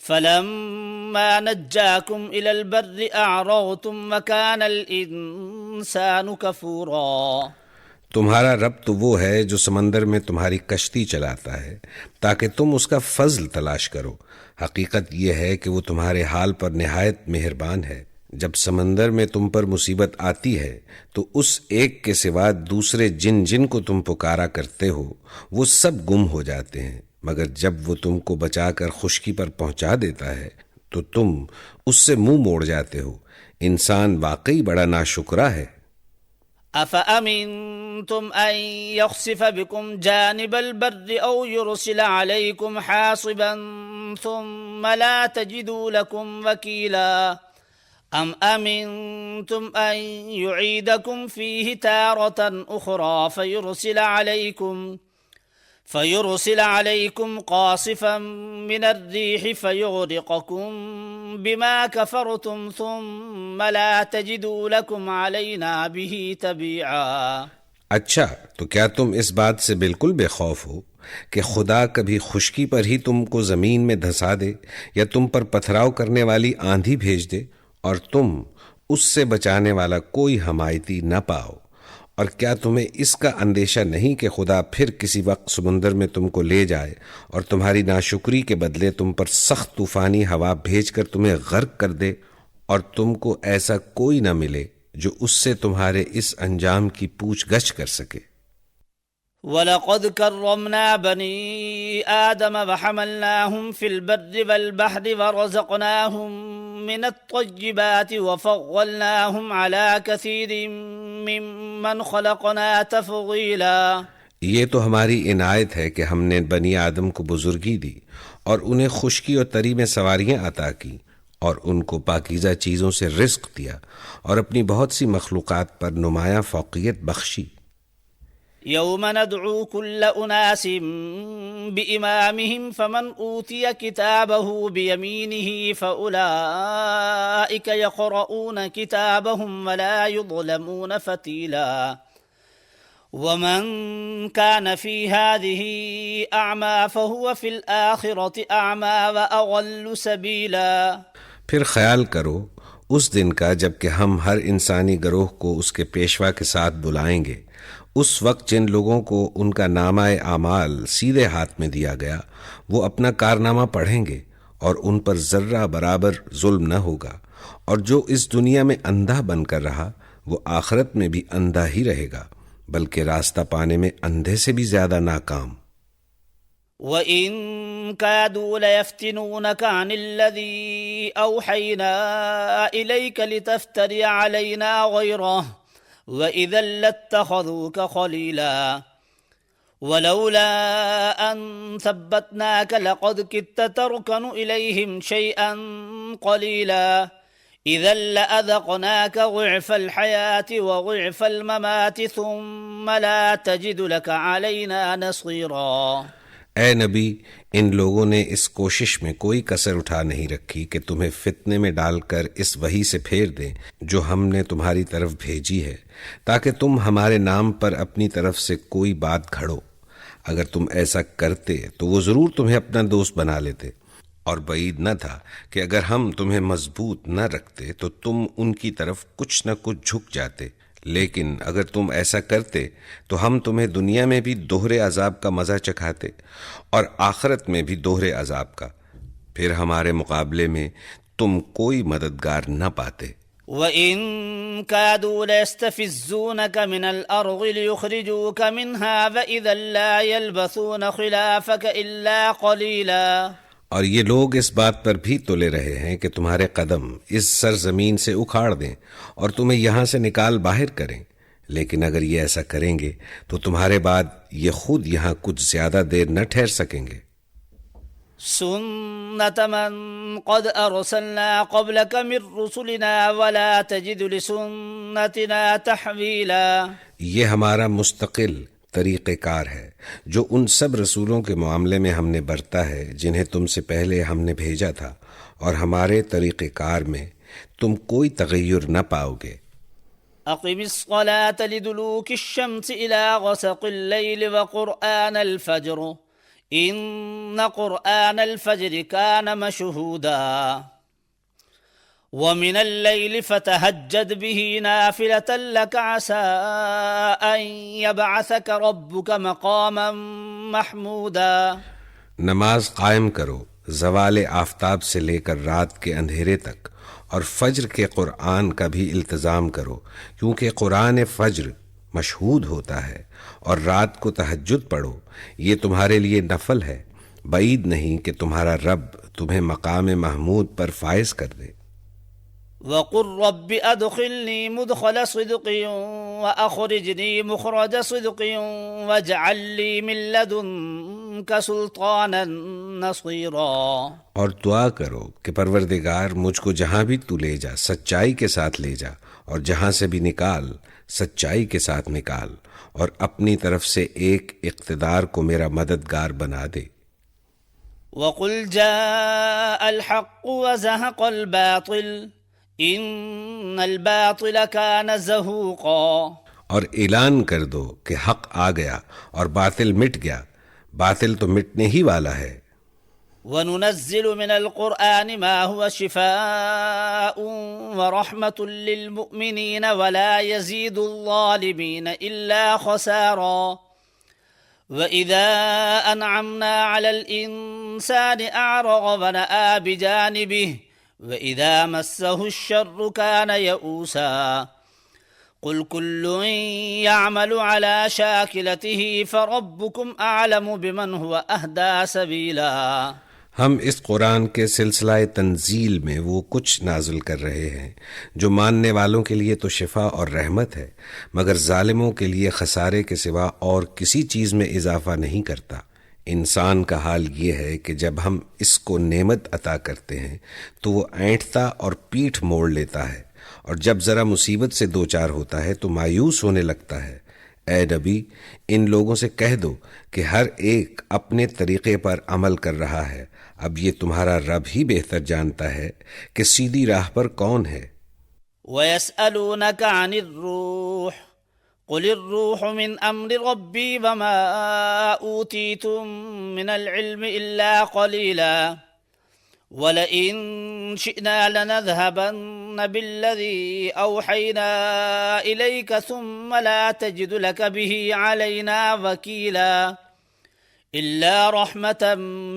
فَلَمَّا نَجَّاكُمْ إِلَى الْبَرِّ أَعْرَضْتُمْ وَكَانَ الْإِنسَانُ كَفُورًا۔ تمہارا رب تو وہ ہے جو سمندر میں تمہاری کشتی چلاتا ہے تاکہ تم اس کا فضل تلاش کرو۔ حقیقت یہ ہے کہ وہ تمہارے حال پر نہایت مہربان ہے۔ جب سمندر میں تم پر مصیبت آتی ہے تو اس ایک کے سوا دوسرے جن کو تم پکارا کرتے ہو وہ سب گم ہو جاتے ہیں، مگر جب وہ تم کو بچا کر خشکی پر پہنچا دیتا ہے تو تم اس سے منہ موڑ جاتے ہو۔ انسان واقعی بڑا ناشکرا ہے۔ أَفَأَمِنْتُمْ أَنْ يَخْسِفَ بِكُمْ جَانِبَ الْبَرِّ أَوْ يُرْسِلَ عَلَيْكُمْ حَاصِبًا ثُمَّ لَا تَجِدُوا لَكُمْ وَكِيلًا أم أمنتم أن يعيدكم فيه تارة أخرى فيرسل عليكم قاصفا من الريح فيغرقكم بما كفرتم ثم لا تجدوا لكم علينا به تبيعا۔ اچھا، تو کیا تم اس بات سے بالکل بے خوف ہو کہ خدا کبھی خشکی پر ہی تم کو زمین میں دھسا دے یا تم پر پتھراؤ کرنے والی آندھی بھیج دے اور تم اس سے بچانے والا کوئی حمایتی نہ پاؤ؟ اور کیا تمہیں اس کا اندیشہ نہیں کہ خدا پھر کسی وقت سمندر میں تم کو لے جائے اور تمہاری ناشکری کے بدلے تم پر سخت طوفانی ہوا بھیج کر تمہیں غرق کر دے اور تم کو ایسا کوئی نہ ملے جو اس سے تمہارے اس انجام کی پوچھ گچھ کر سکے؟ وَلَقَدْ كَرَّمْنَا بَنِي آدَمَ وَحَمَلْنَاهُمْ فِي الْبَرِّ وَالْبَحْرِ وَرَزَقْنَاهُمْ مِنَ الطَّيِّبَاتِ وَفَضَّلْنَاهُمْ عَلَى كَثِيرٍ مِّمَّنْ خَلَقْنَا تَفْضِيلًا۔ یہ تو ہماری عنایت ہے کہ ہم نے بنی آدم کو بزرگی دی اور انہیں خشکی اور تری میں سواریاں عطا کی اور ان کو پاکیزہ چیزوں سے رزق دیا اور اپنی بہت سی مخلوقات پر نمایاں فوقیت بخشی۔ يوم ندعو كل أناس بإمامهم فمن أوتي كتابه بيمينه فأولئك يقرؤون كتابهم ولا يظلمون فتيلا ومن كان في هذه أعمى فهو في الآخرة أعمى وأضل سبيلا۔ پھر خیال کرو اس دن کا جب کہ ہم ہر انسانی گروہ کو اس کے پیشوا کے ساتھ بلائیں گے۔ اس وقت جن لوگوں کو ان کا نامہ اعمال سیدھے ہاتھ میں دیا گیا وہ اپنا کارنامہ پڑھیں گے اور ان پر ذرہ برابر ظلم نہ ہوگا، اور جو اس دنیا میں اندھا بن کر رہا وہ آخرت میں بھی اندھا ہی رہے گا، بلکہ راستہ پانے میں اندھے سے بھی زیادہ ناکام۔ وَإِن كَادُوا لَيَفْتِنُونَكَ عَنِ الَّذِي أَوْحَيْنَا إِلَيْكَ لِتَفْتَرِيَ عَلَيْنَا غَيْرَهُ وَإِذًا لَاتَّخَذُوكَ خَلِيلًا وَلَوْلَا أَن ثَبَّتْنَاكَ لَقَدْ كِدتَّ تَرْكَنُ إِلَيْهِمْ شَيْئًا قَلِيلًا إِذًا لَأَذَقْنَاكَ ضِعْفَ الْحَيَاةِ وَضِعْفَ الْمَمَاتِ ثُمَّ لَا تَجِدُ لَكَ عَلَيْنَا نَصِيرًا۔ اے نبی، ان لوگوں نے اس کوشش میں کوئی کسر اٹھا نہیں رکھی کہ تمہیں فتنے میں ڈال کر اس وحی سے پھیر دیں جو ہم نے تمہاری طرف بھیجی ہے، تاکہ تم ہمارے نام پر اپنی طرف سے کوئی بات گھڑو۔ اگر تم ایسا کرتے تو وہ ضرور تمہیں اپنا دوست بنا لیتے، اور بعید نہ تھا کہ اگر ہم تمہیں مضبوط نہ رکھتے تو تم ان کی طرف کچھ نہ کچھ جھک جاتے، لیکن اگر تم ایسا کرتے تو ہم تمہیں دنیا میں بھی دوہرے عذاب کا مزہ چکھاتے اور آخرت میں بھی دوہرے عذاب کا، پھر ہمارے مقابلے میں تم کوئی مددگار نہ پاتے۔ وَإِن كَادُوا لَيَسْتَفِزُّونَكَ مِنَ الْأَرْضِ لِيُخْرِجُوكَ مِنْهَا وَإِذًا لَا يَلْبَثُونَ خِلَافَكَ إِلَّا قَلِيلًا۔ اور یہ لوگ اس بات پر بھی تلے رہے ہیں کہ تمہارے قدم اس سرزمین سے اکھاڑ دیں اور تمہیں یہاں سے نکال باہر کریں، لیکن اگر یہ ایسا کریں گے تو تمہارے بعد یہ خود یہاں کچھ زیادہ دیر نہ ٹھہر سکیں گے۔ سُنَّتَ مَن قَدْ أَرْسَلْنَا قَبْلَكَ مِن رُّسُلِنَا وَلَا تَجِدُ لِسُنَّتِنَا تَحْوِيلًا۔ یہ ہمارا مستقل طریقہ کار ہے جو ان سب رسولوں کے معاملے میں ہم نے برتا ہے جنہیں تم سے پہلے ہم نے بھیجا تھا، اور ہمارے طریقہ کار میں تم کوئی تغیر نہ پاؤ گے۔ أقم الصلاة لدلوك الشمس إلى غسق الليل وقرآن الفجر إن قرآن الفجر كان مشهودا ومن الليل فتهجد به نافلة لك عسى أن يبعثك ربك مقاما محمودا۔ نماز قائم کرو زوال آفتاب سے لے کر رات کے اندھیرے تک، اور فجر کے قرآن کا بھی التزام کرو، کیونکہ قرآن فجر مشہود ہوتا ہے، اور رات کو تہجد پڑھو، یہ تمہارے لیے نفل ہے، بعید نہیں کہ تمہارا رب تمہیں مقام محمود پر فائز کر دے۔ وَقُلْ رَبِّ أَدْخِلْنِي مُدْخَلَ صِدْقٍ وَأَخْرِجْنِي مُخْرَجَ صِدْقٍ وَاجْعَلْ لِي مِن منك سلطانا نصيرا. اور دعا کرو کہ پروردگار مجھ کو جہاں بھی تو لے جا سچائی کے ساتھ لے جا، اور جہاں سے بھی نکال سچائی کے ساتھ نکال، اور اپنی طرف سے ایک اقتدار کو میرا مددگار بنا دے. وقل جاء الحق وزهق الباطل ان الباطل كان زهوقا. اور اعلان کر دو کہ حق آ گیا اور باطل مٹ گیا، باطل تو مٹنے ہی والا ہے. وننزل من القرآن ما هو شفاء ورحمة للمؤمنين ولا يزيد الظالمين إلا خسارا. وإذا أنعمنا على الإنسان أعرض ونأى بجانبه وإذا مسه الشر كان يئوسا. قل كل يعمل على شاكلته فربكم أعلم بمن هو أهدى سبيلا. ہم اس قرآن کے سلسلہ تنزیل میں وہ کچھ نازل کر رہے ہیں جو ماننے والوں کے لیے تو شفا اور رحمت ہے، مگر ظالموں کے لیے خسارے کے سوا اور کسی چیز میں اضافہ نہیں کرتا. انسان کا حال یہ ہے کہ جب ہم اس کو نعمت عطا کرتے ہیں تو وہ اینٹتا اور پیٹھ موڑ لیتا ہے، اور جب ذرا مصیبت سے دوچار ہوتا ہے تو مایوس ہونے لگتا ہے. اے نبی، ان لوگوں سے کہہ دو کہ ہر ایک اپنے طریقے پر عمل کر رہا ہے، اب یہ تمہارا رب ہی بہتر جانتا ہے کہ سیدھی راہ پر کون ہے. وَيَسْأَلُونَكَ عَنِ الرُّوحِ قُلِ الرُّوحُ مِنْ أَمْرِ رَبِّي وَمَا أُوتِيتُم مِّنَ الْعِلْمِ إِلَّا قَلِيلًا وَلَئِن شِئْنَا لَنَذْهَبَنَّ بِالَّذِي أَوْحَيْنَا إِلَيْكَ ثُمَّ لَا تَجِدُ لَكَ بِهِ عَلَيْنَا وَكِيلًا إِلَّا رَحْمَةً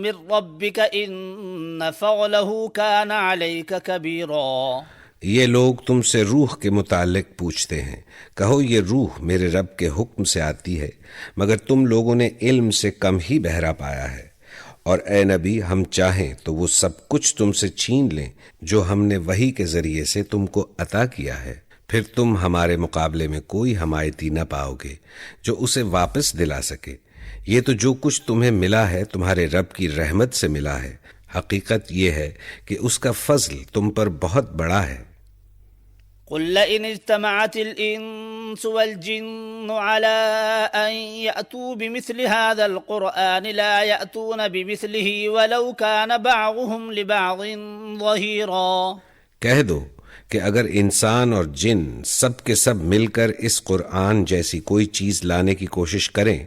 مِّن رَّبِّكَ إِنَّ فَضْلَهُ كَانَ عَلَيْكَ كَبِيرًا. یہ لوگ تم سے روح کے متعلق پوچھتے ہیں، کہو یہ روح میرے رب کے حکم سے آتی ہے، مگر تم لوگوں نے علم سے کم ہی بہرا پایا ہے. اور اے نبی، ہم چاہیں تو وہ سب کچھ تم سے چھین لیں جو ہم نے وحی کے ذریعے سے تم کو عطا کیا ہے، پھر تم ہمارے مقابلے میں کوئی حمایتی نہ پاؤ گے جو اسے واپس دلا سکے. یہ تو جو کچھ تمہیں ملا ہے تمہارے رب کی رحمت سے ملا ہے. حقیقت یہ ہے کہ اس کا فضل تم پر بہت بڑا ہے. قل لئن اجتمعت الإنس والجن على أن يأتوا بمثل هذا القرآن لا يأتون بمثله ولو كان بعضهم لبعض ظهيرا. کہہ دو کہ اگر انسان اور جن سب کے سب مل کر اس قرآن جیسی کوئی چیز لانے کی کوشش کریں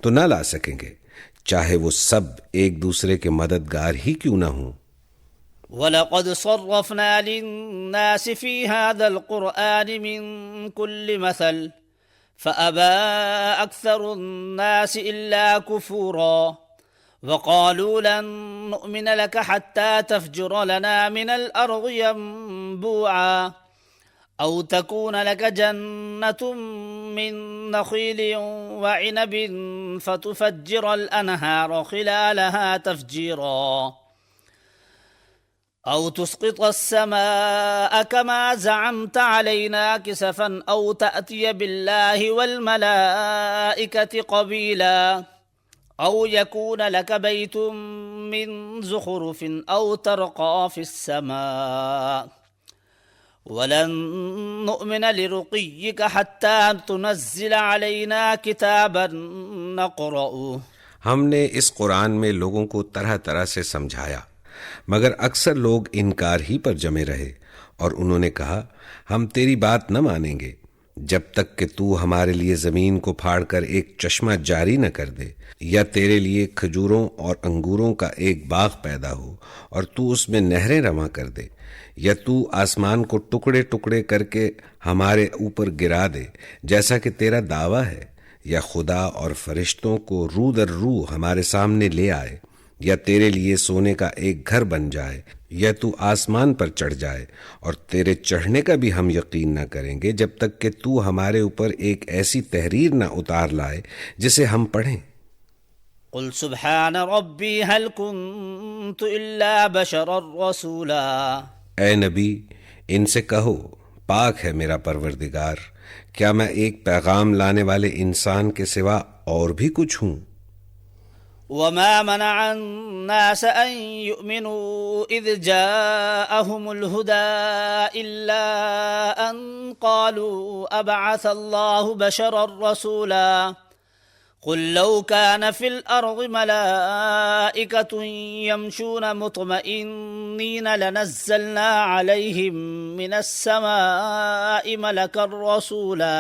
تو نہ لا سکیں گے، چاہے وہ سب ایک دوسرے کے مددگار ہی کیوں نہ ہوں. وَلَقَدْ صَرَّفْنَا لِلنَّاسِ فِي هَذَا الْقُرْآنِ مِنْ كُلِّ مَثَلٍ فَأَبَى أَكْثَرُ النَّاسِ إِلَّا كُفُورًا. وَقَالُوا لَن نُّؤْمِنَ لَكَ حَتَّى تَفْجُرَ لَنَا مِنَ الْأَرْضِ يَنبُوعًا أَوْ تَكُونَ لَكَ جَنَّةٌ مِّن نَّخِيلٍ وَعِنَبٍ فَتُفَجِّرَ الْأَنْهَارَ خِلَالَهَا تَفْجِيرًا أو تسقط السماء كما زعمت علينا كسفا أو تأتي بالله والملائكة قبيلا أو يكون لك بيت من زخرف أو ترقى في السماء ولن نؤمن لرقيك حتى تنزل علينا كتابا نقرأه. ہم نے اس قرآن میں لوگوں کو طرح طرح سے سمجھایا، مگر اکثر لوگ انکار ہی پر جمے رہے، اور انہوں نے کہا ہم تیری بات نہ مانیں گے جب تک کہ تو ہمارے لیے زمین کو پھاڑ کر ایک چشمہ جاری نہ کر دے، یا تیرے لیے کھجوروں اور انگوروں کا ایک باغ پیدا ہو اور تو اس میں نہریں رواں کر دے، یا تو آسمان کو ٹکڑے ٹکڑے کر کے ہمارے اوپر گرا دے جیسا کہ تیرا دعویٰ ہے، یا خدا اور فرشتوں کو رو در رو ہمارے سامنے لے آئے، یا تیرے لیے سونے کا ایک گھر بن جائے، یا تو آسمان پر چڑھ جائے، اور تیرے چڑھنے کا بھی ہم یقین نہ کریں گے جب تک کہ تو ہمارے اوپر ایک ایسی تحریر نہ اتار لائے جسے ہم پڑھیں. قل سبحان ربی هل كنت الا بشرا رسولا. اے نبی، ان سے کہو پاک ہے میرا پروردگار، کیا میں ایک پیغام لانے والے انسان کے سوا اور بھی کچھ ہوں؟ وما منع الناس أن يؤمنوا إذ جاءهم الهدى إلا أن قالوا أبعث الله بشرا رسولا قل لو كان في الأرض ملائكة يمشون مطمئنين لنزلنا عليهم من السماء ملكا رسولا۔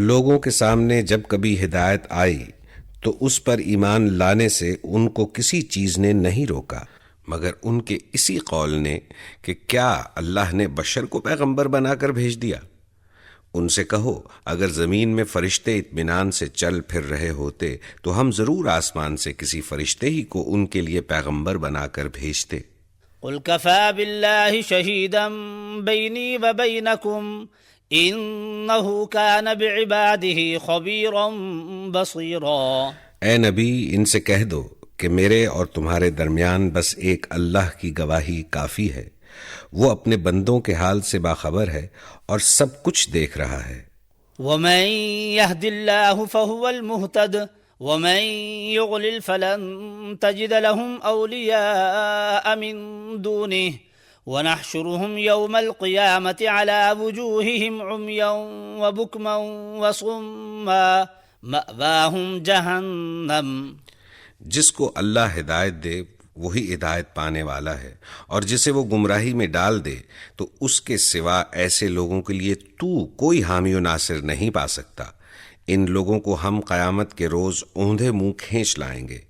لوگوں کے سامنے جب کبھی ہدایت آئی تو اس پر ایمان لانے سے ان کو کسی چیز نے نہیں روکا مگر ان کے اسی قول نے کہ کیا اللہ نے بشر کو پیغمبر بنا کر بھیج دیا۔ ان سے کہو اگر زمین میں فرشتے اطمینان سے چل پھر رہے ہوتے تو ہم ضرور آسمان سے کسی فرشتے ہی کو ان کے لیے پیغمبر بنا کر بھیجتے۔ قل كفى بالله شهيدا بيني وبينكم إنه كان بعباده خبيرا بصيرا۔ اے نبی ان سے کہہ دو کہ میرے اور تمہارے درمیان بس ایک اللہ کی گواہی کافی ہے، وہ اپنے بندوں کے حال سے باخبر ہے اور سب کچھ دیکھ رہا ہے۔ ومن يهد الله فهو المهتد ومن يضلل فلن تجد لهم أولياء من دونه ونحشرهم يوم القيامة على وجوههم عميا وبكما وصما مأواهم جهنم۔ جس کو اللہ ہدایت دے وہی ہدایت پانے والا ہے، اور جسے وہ گمراہی میں ڈال دے تو اس کے سوا ایسے لوگوں کے لیے تو کوئی حامی و ناصر نہیں پا سکتا۔ ان لوگوں کو ہم قیامت کے روز اوندھے منہ کھینچ لائیں گے،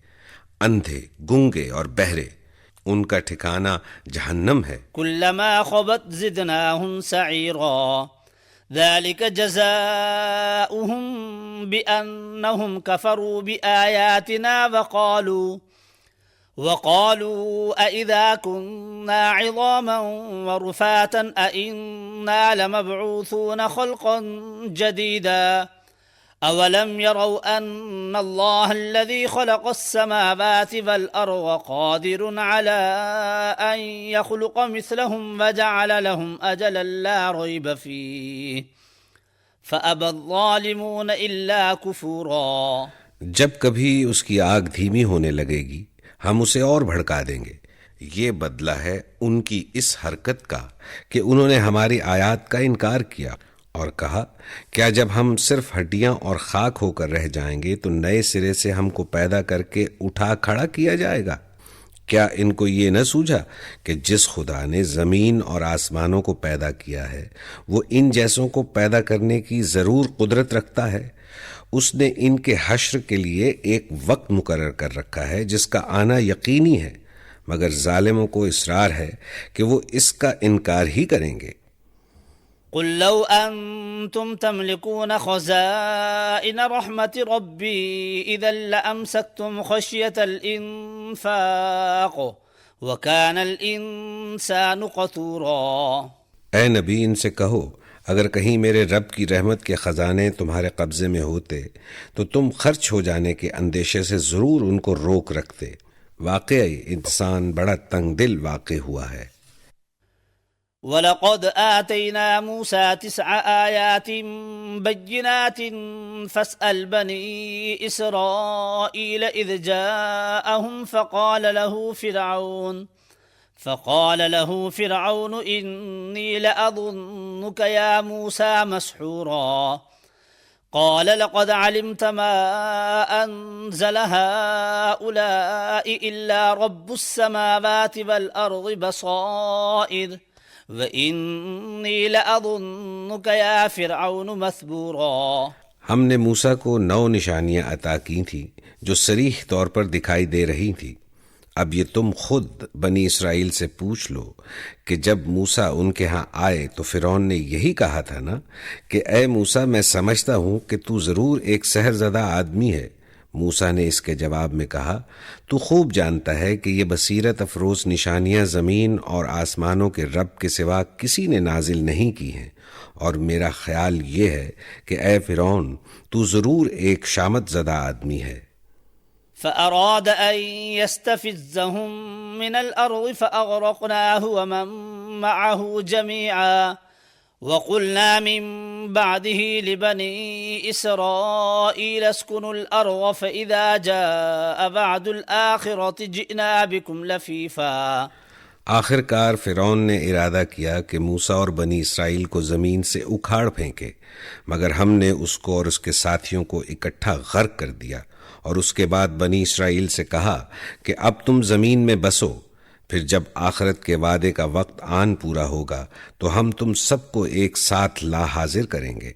اندھے، گونگے اور بہرے، ان کا ٹھکانہ جہنم ہے۔ كلما خبت زدناهم سعيرا ذلك جزاؤهم بأنهم كفروا بآياتنا وقالوا أئذا كنا عظاما ورفاتا أئنا لمبعوثون خلقا جديدا أولم يروا أن الله الذي خلق السماوات والأرض قادر على أن يخلق مثلهم وجعل لهم أجلا لا ريب فيه فأبى الظالمون إلا كفورا۔ جب کبھی اس کی آگ دھیمی ہونے لگے گی ہم اسے اور بھڑکا دیں گے۔ یہ بدلہ ہے ان کی اس حرکت کا کہ انہوں نے ہماری آیات کا انکار کیا اور کہا کیا جب ہم صرف ہڈیاں اور خاک ہو کر رہ جائیں گے تو نئے سرے سے ہم کو پیدا کر کے اٹھا کھڑا کیا جائے گا؟ کیا ان کو یہ نہ سوجھا کہ جس خدا نے زمین اور آسمانوں کو پیدا کیا ہے وہ ان جیسوں کو پیدا کرنے کی ضرور قدرت رکھتا ہے؟ اس نے ان کے حشر کے لیے ایک وقت مقرر کر رکھا ہے جس کا آنا یقینی ہے، مگر ظالموں کو اصرار ہے کہ وہ اس کا انکار ہی کریں گے۔ قل لو أنتم تملكون خزائن رحمة ربي إذا لأمسكتم خشية الإنفاق وكان الإنسان قتورا۔ اے نبی ان سے کہو اگر کہیں میرے رب کی رحمت کے خزانے تمہارے قبضے میں ہوتے تو تم خرچ ہو جانے کے اندیشے سے ضرور ان کو روک رکھتے۔ واقعی انسان بڑا تنگ دل واقع ہوا ہے۔ وَلَقَدْ آتَيْنَا مُوسَى 9 آيَاتٍ بَيِّنَاتٍ فَاسْأَلْ بَنِي إِسْرَائِيلَ إِذْ جَاءَهُمْ فقال له فرعون إني لأظنك يا موسى مسحورا قال لقد علمت ما أنزل هؤلاء إلا رب السماوات والأرض بصائر وإني لأظنك يا فرعون مثبورا۔ ہم نے موسیٰ کو 9 نشانیاں عطا کی تھیں جو صریح طور پر دکھائی دے رہی تھیں۔ اب یہ تم خود بنی اسرائیل سے پوچھ لو کہ جب موسیٰ ان کے ہاں آئے تو فرعون نے یہی کہا تھا نا کہ اے موسیٰ میں سمجھتا ہوں کہ تو ضرور ایک سحر زدہ آدمی ہے۔ موسیٰ نے اس کے جواب میں کہا تو خوب جانتا ہے کہ یہ بصیرت افروز نشانیاں زمین اور آسمانوں کے رب کے سوا کسی نے نازل نہیں کی ہیں، اور میرا خیال یہ ہے کہ اے فرعون تو ضرور ایک شامت زدہ آدمی ہے۔ فأراد أن يستفزهم من الأرض فأغرقناه ومن معه جميعا وقلنا من بعده لبني إسرائيل اسكنوا الأرض فإذا جاء بعد الآخرة جئنا بكم لفيفا۔ آخر کار فرعون نے ارادہ کیا کہ موسیٰ اور بنی اسرائیل کو زمین سے اکھاڑ پھینکے، مگر ہم نے اس کو اور اس کے ساتھیوں کو اکٹھا غرق کر دیا، اور اس کے بعد بنی اسرائیل سے کہا کہ اب تم زمین میں بسو، پھر جب آخرت کے وعدے کا وقت آن پورا ہوگا تو ہم تم سب کو ایک ساتھ لا حاضر کریں گے۔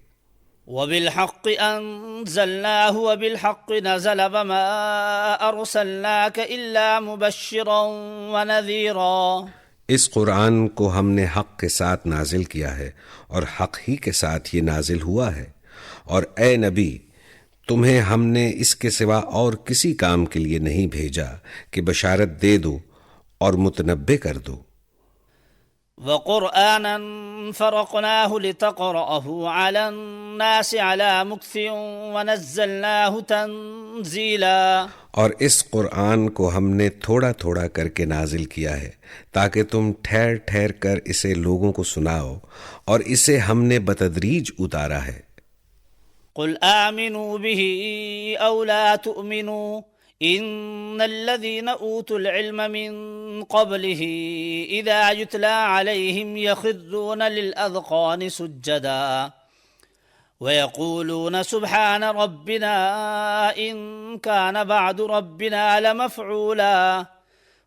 وبالحق أنزلناه وبالحق نزل وما أرسلناك إلا مبشرا ونذيرا۔ اس قرآن کو ہم نے حق کے ساتھ نازل کیا ہے اور حق ہی کے ساتھ یہ نازل ہوا ہے، اور اے نبی تمہیں ہم نے اس کے سوا اور کسی کام کے لیے نہیں بھیجا کہ بشارت دے دو اور متنبع کر دو۔ وقرآنا فرقناه لتقرأه على الناس على مكث ونزلناه تنزيلا۔ اور اس قرآن کو ہم نے تھوڑا تھوڑا کر کے نازل کیا ہے تاکہ تم ٹھہر ٹھہر کر اسے لوگوں کو سناؤ، اور اسے ہم نے بتدریج اتارا ہے۔ قل آمنوا به أو لا تؤمنوا إن الذين أوتوا العلم من قبله إذا يتلى عليهم يخرون للأذقان سجدا ويقولون سبحان ربنا إن كان بعد ربنا لمفعولا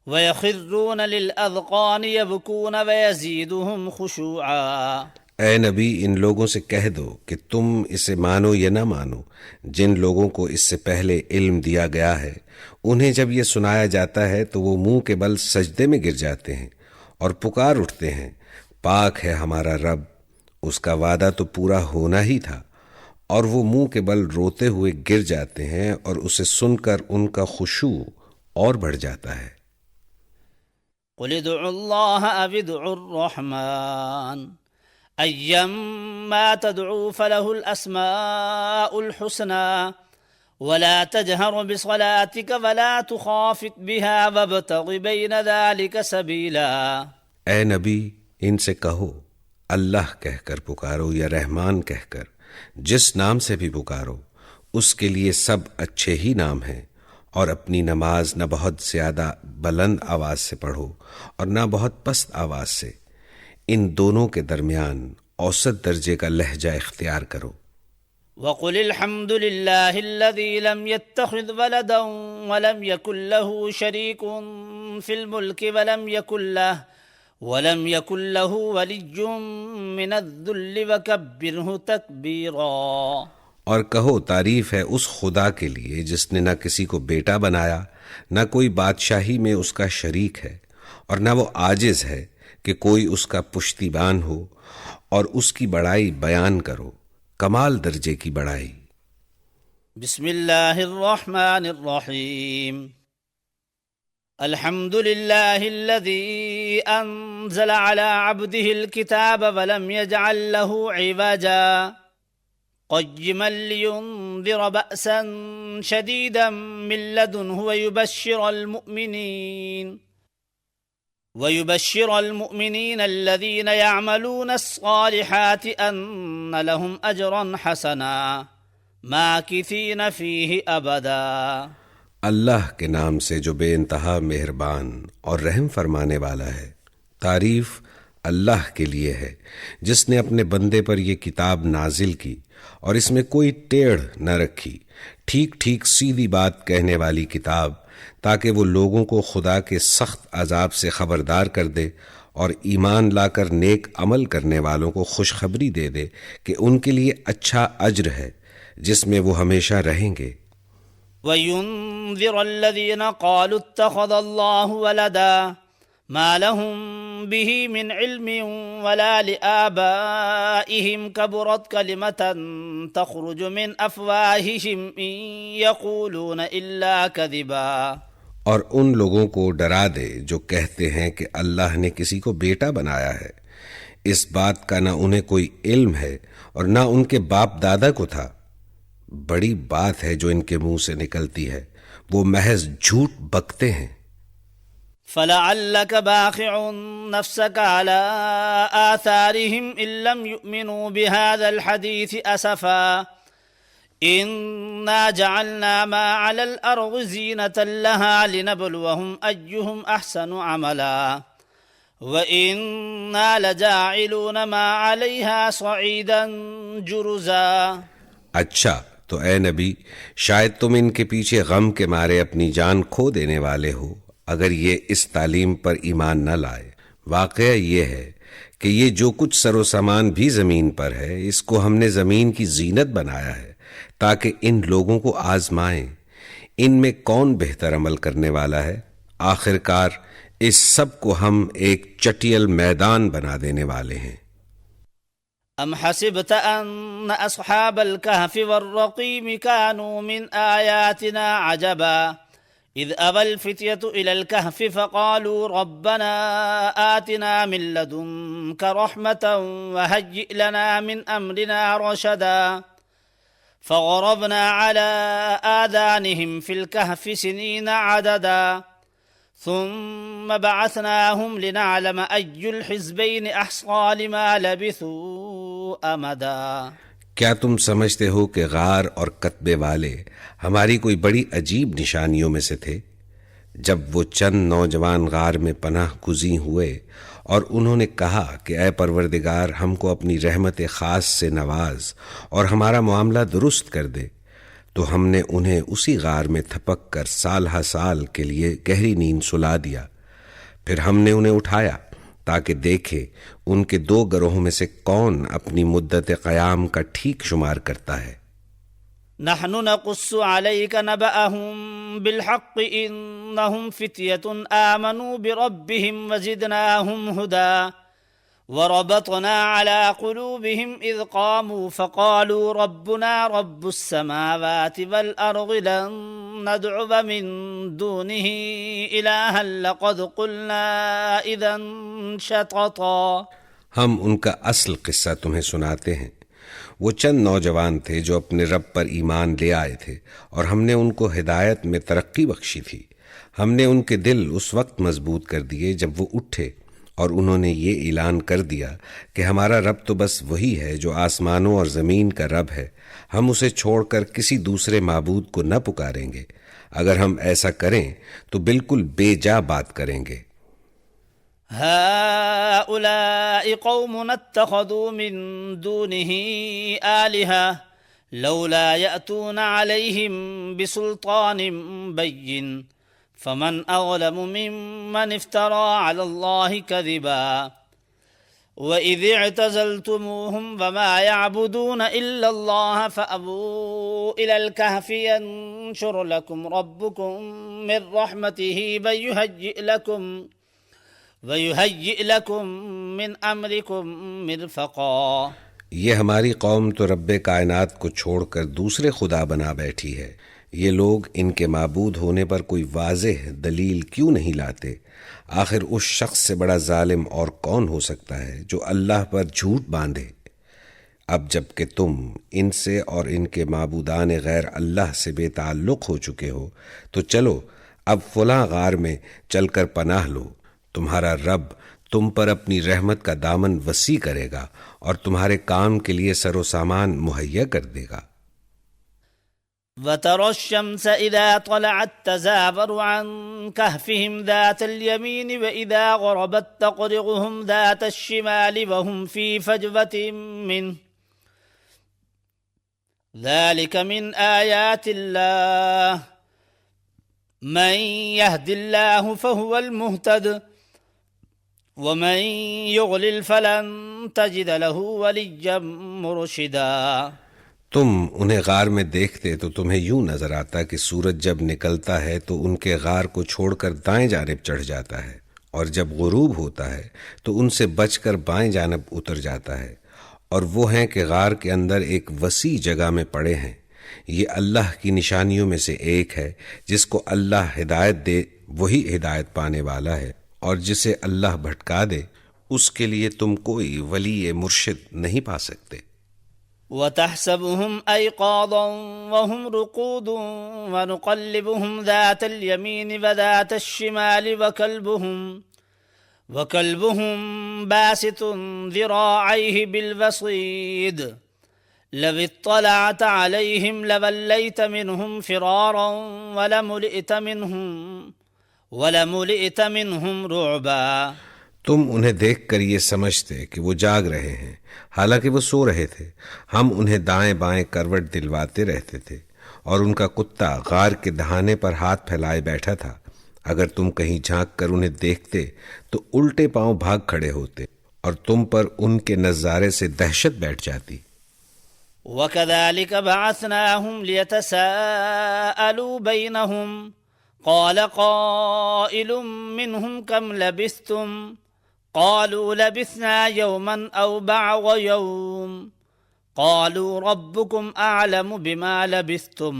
ويخرون للأذقان يبكون ويزيدهم خشوعا۔ اے نبی ان لوگوں سے کہہ دو کہ تم اسے مانو یا نہ مانو، جن لوگوں کو اس سے پہلے علم دیا گیا ہے انہیں جب یہ سنایا جاتا ہے تو وہ منہ کے بل سجدے میں گر جاتے ہیں اور پکار اٹھتے ہیں، پاک ہے ہمارا رب، اس کا وعدہ تو پورا ہونا ہی تھا، اور وہ منہ کے بل روتے ہوئے گر جاتے ہیں، اور اسے سن کر ان کا خشوع اور بڑھ جاتا ہے۔ قل ادعوا الله أو ادعوا الرحمن أيما تدعوا فله الأسماء الحسنى ولا تجهر بصلاتك ولا تخافت بها وابتغ بين ذلك سبيلا۔ اے نبی ان سے کہو اللہ کہہ کر پکارو یا رحمان کہہ کر، جس نام سے بھی پکارو اس کے لیے سب اچھے ہی نام ہیں، اور اپنی نماز نہ بہت زیادہ بلند آواز سے پڑھو اور نہ بہت پست آواز سے، ان دونوں کے درمیان اوسط درجے کا لہجہ اختیار کرو۔ وقل الحمد لله الذي لم يتخذ ولدا ولم يكن له شريك في الملك ولم يكن له ولي من الذل وكبره تكبيرا۔ اور کہو تعریف ہے اس خدا کے لیے جس نے نہ کسی کو بیٹا بنایا، نہ کوئی بادشاہی میں اس کا شریک ہے، اور نہ وہ عاجز ہے کہ کوئی اس کا پشتیبان ہو، اور اس کی بڑائی بیان کرو، کمال درجے کی بڑائی۔ بسم اللہ الرحمن الرحیم۔ الحمد للہ الذی انزل على عبده الكتاب ولم يجعل له عوجا قیما لینذر بأسا شدیدا من لدنه ويبشر المؤمنين الذين يعملون الصالحات أن لهم أجرا حسنا ماكثين فيه أبدا۔ اللہ کے نام سے جو بے انتہا مہربان اور رحم فرمانے والا ہے۔ تعریف اللہ کے لیے ہے جس نے اپنے بندے پر یہ کتاب نازل کی اور اس میں کوئی ٹیڑھ نہ رکھی، ٹھیک ٹھیک سیدھی بات کہنے والی کتاب، تاکہ وہ لوگوں کو خدا کے سخت عذاب سے خبردار کر دے اور ایمان لا کر نیک عمل کرنے والوں کو خوشخبری دے دے کہ ان کے لیے اچھا اجر ہے جس میں وہ ہمیشہ رہیں گے۔ وَيُنذِرَ الَّذِينَ قَالُوا اتَّخَذَ اللَّهُ وَلَدًا مَا لَهُم بِهِ مِنْ عِلْمٍ وَلَا لِآبَائِهِمْ كَبُرَتْ كَلِمَةً تَخْرُجُ مِنْ أَفْوَاهِهِمْ إِنْ يَقُولُونَ إِلَّا كَذِبًا۔ اور ان لوگوں کو ڈرا دے جو کہتے ہیں کہ اللہ نے کسی کو بیٹا بنایا ہے، اس بات کا نہ انہیں کوئی علم ہے اور نہ ان کے باپ دادا کو تھا، بڑی بات ہے جو ان کے منہ سے نکلتی ہے، وہ محض جھوٹ بکتے ہیں۔ فلعلك باخع نفسك على آثارهم إن لم يؤمنوا بهذا الحديث أسفا إنا جعلنا ما على الأرض زينة لها لنبلوهم أيهم أحسن عملا وَإِنَّا لَجَاعِلُونَ مَا عَلَيْهَا صَعِيدًا جُرُزًا۔ اچھا تو اے نبی، شاید تم ان کے پیچھے غم کے مارے اپنی جان کھو دینے والے ہو اگر یہ اس تعلیم پر ایمان نہ لائے۔ واقعہ یہ ہے کہ یہ جو کچھ سر و سامان بھی زمین پر ہے، اس کو ہم نے زمین کی زینت بنایا ہے تاکہ ان لوگوں کو آزمائیں ان میں کون بہتر عمل کرنے والا ہے۔ آخرکار اس سب کو ہم ایک چٹیل میدان بنا دینے والے ہیں۔ ام حسبت ان اصحاب الكهف والرقيم كانوا من آياتنا عجبا اذ اوى الفتية الى الكهف فقالوا ربنا آتنا من لدنك رحمة وهيئ لنا من امرنا رشدا فضربنا على آذانهم في الكهف سنين عددا ثم بعثناهم لنعلم أي الحزبين أحصى لما لبثوا أمدا۔ کیا تم سمجھتے ہو کہ غار اور کتبے والے ہماری کوئی بڑی عجیب نشانیوں میں سے تھے؟ جب وہ چند نوجوان غار میں پناہ گزین ہوئے اور انہوں نے کہا کہ اے پروردگار، ہم کو اپنی رحمت خاص سے نواز اور ہمارا معاملہ درست کر دے، تو ہم نے انہیں اسی غار میں تھپک کر سال ہا سال کے لیے گہری نیند سلا دیا۔ پھر ہم نے انہیں اٹھایا تاکہ دیکھے ان کے دو گروہوں میں سے کون اپنی مدت قیام کا ٹھیک شمار کرتا ہے۔ نحن نقص عليك نبأهم بالحق إنهم فتية آمنوا بربهم وزدناهم هدى وربطنا على قلوبهم إذ قاموا فقالوا ربنا رب السماوات والأرض لن ندعو من دونه إلها لقد قلنا إذا شططا۔ ہم ان کا اصل قصہ تمہیں سناتے ہیں۔ وہ چند نوجوان تھے جو اپنے رب پر ایمان لے آئے تھے اور ہم نے ان کو ہدایت میں ترقی بخشی تھی۔ ہم نے ان کے دل اس وقت مضبوط کر دیے جب وہ اٹھے اور انہوں نے یہ اعلان کر دیا کہ ہمارا رب تو بس وہی ہے جو آسمانوں اور زمین کا رب ہے، ہم اسے چھوڑ کر کسی دوسرے معبود کو نہ پکاریں گے۔ اگر ہم ایسا کریں تو بالکل بے جا بات کریں گے۔ هؤلاء قوم اتخذوا من دونه آلهة لولا يأتون عليهم بسلطان بين فمن أظلم ممن افترى على الله كذبا وإذ اعتزلتموهم وما يعبدون إلا الله فأبوا إلى الكهف ينشر لكم ربكم من رحمته وَيُهَيِّئْ لَكُم مِّنْ أَمْرِكُم مِّرْفَقًا۔ یہ ہماری قوم تو رب کائنات کو چھوڑ کر دوسرے خدا بنا بیٹھی ہے۔ یہ لوگ ان کے معبود ہونے پر کوئی واضح دلیل کیوں نہیں لاتے؟ آخر اس شخص سے بڑا ظالم اور کون ہو سکتا ہے جو اللہ پر جھوٹ باندھے؟ اب جب کہ تم ان سے اور ان کے معبودان غیر اللہ سے بے تعلق ہو چکے ہو تو چلو اب فلاں غار میں چل کر پناہ لو، تمہارا رب تم پر اپنی رحمت کا دامن وسیع کرے گا اور تمہارے کام کے لیے سر و سامان مہیا کر دے گا۔ وَتَرَى الشَّمْسَ إِذَا طَلَعَتْ تَزَاوَرُ عَنْ كَهْفِهِمْ ذَاتَ الْيَمِينِ وَإِذَا غَرَبَتْ تَقْرِضُهُمْ ذَاتَ الشِّمَالِ وَهُمْ فِي فَجْوَةٍ مِّنْهُ ذَلِكَ مِنْ آيَاتِ اللَّهِ مَنْ يَهْدِ اللَّهُ فَهُوَ الْمُهْتَدِ وَمَنْ يُضْلِلْ فَلَنْ تَجِدَ لَهُ وَلِيًّا مُرْشِدًا۔ تم انہیں غار میں دیکھتے تو تمہیں یوں نظر آتا کہ سورج جب نکلتا ہے تو ان کے غار کو چھوڑ کر دائیں جانب چڑھ جاتا ہے، اور جب غروب ہوتا ہے تو ان سے بچ کر بائیں جانب اتر جاتا ہے، اور وہ ہیں کہ غار کے اندر ایک وسیع جگہ میں پڑے ہیں۔ یہ اللہ کی نشانیوں میں سے ایک ہے، جس کو اللہ ہدایت دے وہی ہدایت پانے والا ہے، اور جسے اللہ بھٹکا دے اس کے لیے تم کوئی ولی مرشد نہیں پا سکتے۔ وتحسبهم أيقاظا وهم رقود ونقلبهم ذات اليمين وذات الشمال وكلبهم باسط ذراعيه بالوصيد لو اطلعت عليهم لوليت منهم فرارا ولملئت منهم رعبا. تم انہیں دیکھ کر یہ سمجھتے کہ وہ جاگ رہے ہیں، حالانکہ وہ سو رہے تھے. ہم انہیں دائیں بائیں کروٹ دلواتے رہتے تھے، اور ان کا کتا غار کے دہانے پر ہاتھ پھیلائے بیٹھا تھا. اگر تم کہیں جھانک کر انہیں دیکھتے تو الٹے پاؤں بھاگ کھڑے ہوتے، اور تم پر ان کے نظارے سے دہشت بیٹھ جاتی. وَكَذَلِكَ بَعَثْنَاهُمْ لِيَتَسَاءَلُوا بَيْنَهُمْ قَالَ قَائِلٌ مِّنْهُمْ كَمْ لَبِثْتُمْ قالوا لبثنا يوما أو بعض يوم قالوا ربكم أعلم بما لبثتم.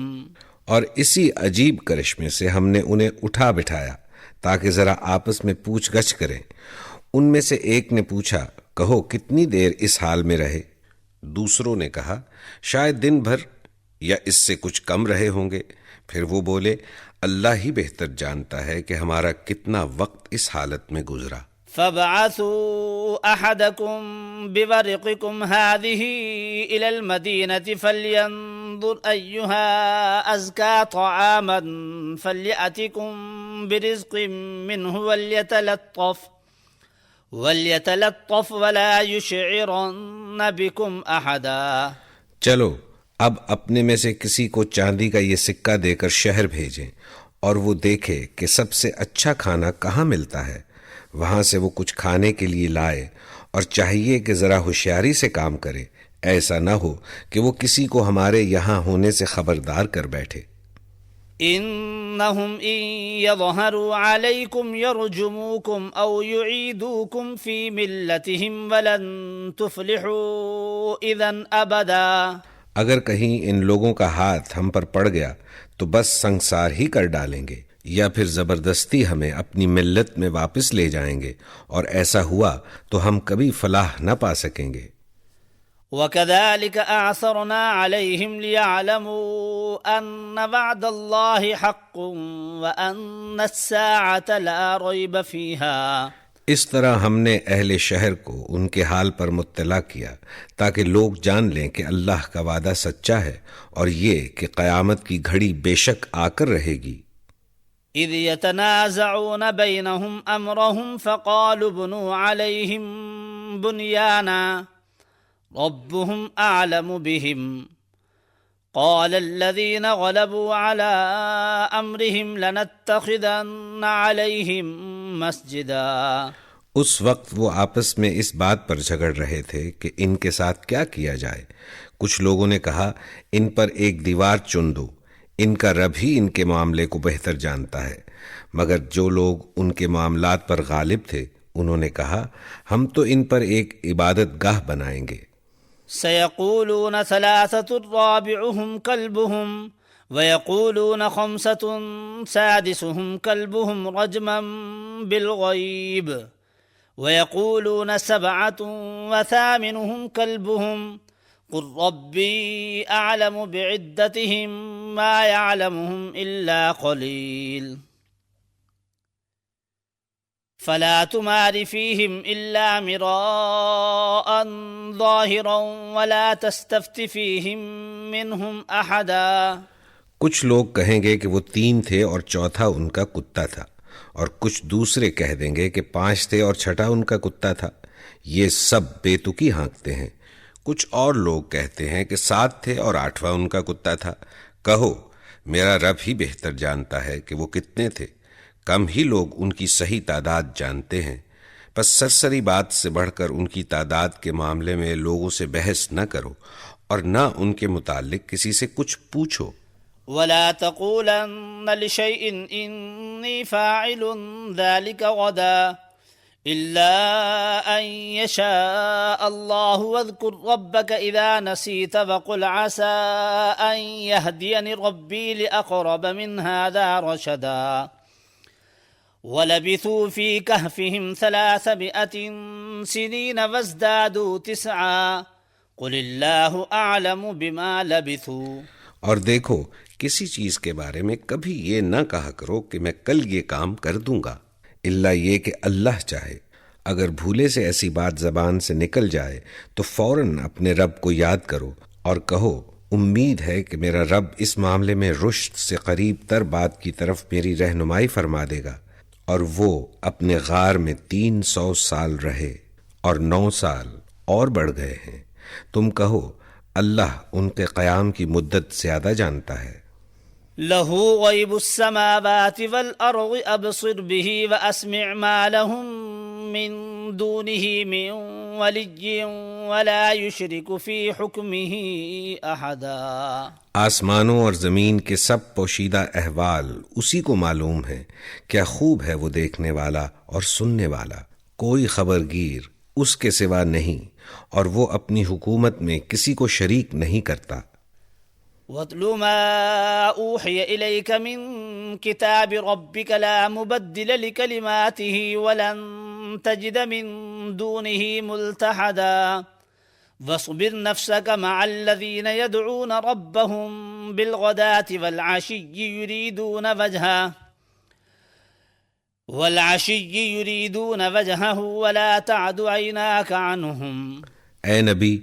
اور اسی عجیب کرشمے سے ہم نے انہیں اٹھا بٹھایا تاکہ ذرا آپس میں پوچھ گچھ کریں. ان میں سے ایک نے پوچھا، کہو کتنی دیر اس حال میں رہے؟ دوسروں نے کہا شاید دن بھر یا اس سے کچھ کم رہے ہوں گے. پھر وہ بولے اللہ ہی بہتر جانتا ہے کہ ہمارا کتنا وقت اس حالت میں گزرا. فابعثوا أحدكم بورقكم هذه إلى المدينة فلينظر أيها أزكى طعاما فليأتكم برزق منه وليتلطف ولا يشعرن بكم أحدا. چلو اب اپنے میں سے کسی کو چاندی کا یہ سکہ دے کر شہر بھیجیں، اور وہ دیکھے کہ سب سے اچھا کھانا کہاں ملتا ہے، وہاں سے وہ کچھ کھانے کے لیے لائے، اور چاہیے کہ ذرا ہوشیاری سے کام کرے، ایسا نہ ہو کہ وہ کسی کو ہمارے یہاں ہونے سے خبردار کر بیٹھے. انہم ان یظہروا علیکم یرجموکم او یعیدوکم فی ملتہم ولن تفلحوا اذن ابدا. اگر کہیں ان لوگوں کا ہاتھ ہم پر پڑ گیا تو بس سنسار ہی کر ڈالیں گے، یا پھر زبردستی ہمیں اپنی ملت میں واپس لے جائیں گے، اور ایسا ہوا تو ہم کبھی فلاح نہ پا سکیں گے. وَكَذَلِكَ أَعْثَرْنَا عَلَيْهِمْ لِيَعْلَمُوا أَنَّ وَعْدَ اللَّهِ حَقٌّ وَأَنَّ السَّاعَةَ لَا رَيْبَ فِيهَا. اس طرح ہم نے اہل شہر کو ان کے حال پر مطلع کیا تاکہ لوگ جان لیں کہ اللہ کا وعدہ سچا ہے، اور یہ کہ قیامت کی گھڑی بے شک آ کر رہے گی. اذ يتنازعون بينهم امرهم فقالوا بنوا عليهم بنيانا ربهم اعلم بهم قال الذين غلبوا على امرهم لنتخذن عليهم مسجدا. اس وقت وہ آپس میں اس بات پر جھگڑ رہے تھے کہ ان کے ساتھ کیا کیا جائے. کچھ لوگوں نے کہا ان پر ایک دیوار چن دو، ان کا رب ہی ان کے معاملے کو بہتر جانتا ہے. مگر جو لوگ ان کے معاملات پر غالب تھے انہوں نے کہا ہم تو ان پر ایک عبادت گاہ بنائیں گے. سيقولون ثلاثة رابعهم كلبهم ويقولون خمسة سادسهم كلبهم رجما بالغيب ويقولون 7 وثامنهم كلبهم قل ربي أعلم بعدتهم ما يعلمهم إلا قليل فلا تمار فيهم إلا مراء ظاهرا ولا تستفت فيهم منهم أحدا. کچھ لوگ کہیں گے کہ وہ 3 تھے اور چوتھا ان کا کتا تھا، اور کچھ دوسرے کہہ دیں گے کہ 5 تھے اور چھٹا ان کا کتا تھا. یہ سب بے تکی ہانکتے ہیں. کچھ اور لوگ کہتے ہیں کہ 7 تھے اور 8واں ان کا کتا تھا. کہو میرا رب ہی بہتر جانتا ہے کہ وہ کتنے تھے. کم ہی لوگ ان کی صحیح تعداد جانتے ہیں. پس سرسری بات سے بڑھ کر ان کی تعداد کے معاملے میں لوگوں سے بحث نہ کرو، اور نہ ان کے متعلق کسی سے کچھ پوچھو. ولا تقولن لشيء إني فاعل ذلك غدا إلا أن يشاء الله واذكر ربك إذا نسيت وقل عسى أن يهديني ربي لأقرب من هذا رشدا. ولبثوا في كهفهم 300 سنين وازدادوا 9 قل اللہ اعلم بما لبثوا، اور دیکھو کسی چیز کے بارے میں کبھی یہ نہ کہا کرو کہ میں کل یہ کام کر دوں گا، الا یہ کہ اللہ چاہے۔ اگر بھولے سے ایسی بات زبان سے نکل جائے تو فوراً اپنے رب کو یاد کرو اور کہو امید ہے کہ میرا رب اس معاملے میں رشد سے قریب تر بات کی طرف میری رہنمائی فرما دے گا۔ اور وہ اپنے غار میں 300 سال رہے اور 9 سال اور بڑھ گئے ہیں۔ تم کہو اللہ ان کے قیام کی مدت زیادہ جانتا ہے۔ لہ غیب السماوات والارض ابصر به واسمع ما لهم من دونه من ولی ولا يشرك في حکمه احدا۔ آسمانوں اور زمین کے سب پوشیدہ احوال اسی کو معلوم ہے، کیا خوب ہے وہ دیکھنے والا اور سننے والا، کوئی خبرگیر اس کے سوا نہیں، اور وہ اپنی حکومت میں کسی کو شریک نہیں کرتا۔ وَاتْلُ مَا أُوحِيَ إِلَيْكَ مِن كِتَابِ رَبِّكَ لَا مُبَدِّلَ لِكَلِمَاتِهِ وَلَن تَجِدَ مِن دُونِهِ مُلْتَحَدًا وَاصْبِرْ نَفْسَكَ مَعَ الَّذِينَ يَدْعُونَ رَبَّهُم بِالْغَدَاةِ وَالْعَشِيِّ يُرِيدُونَ وَجْهَهُ وَلَا تَعْدُ عَيْنَاكَ عَنْهُمْ۔ اے نبی،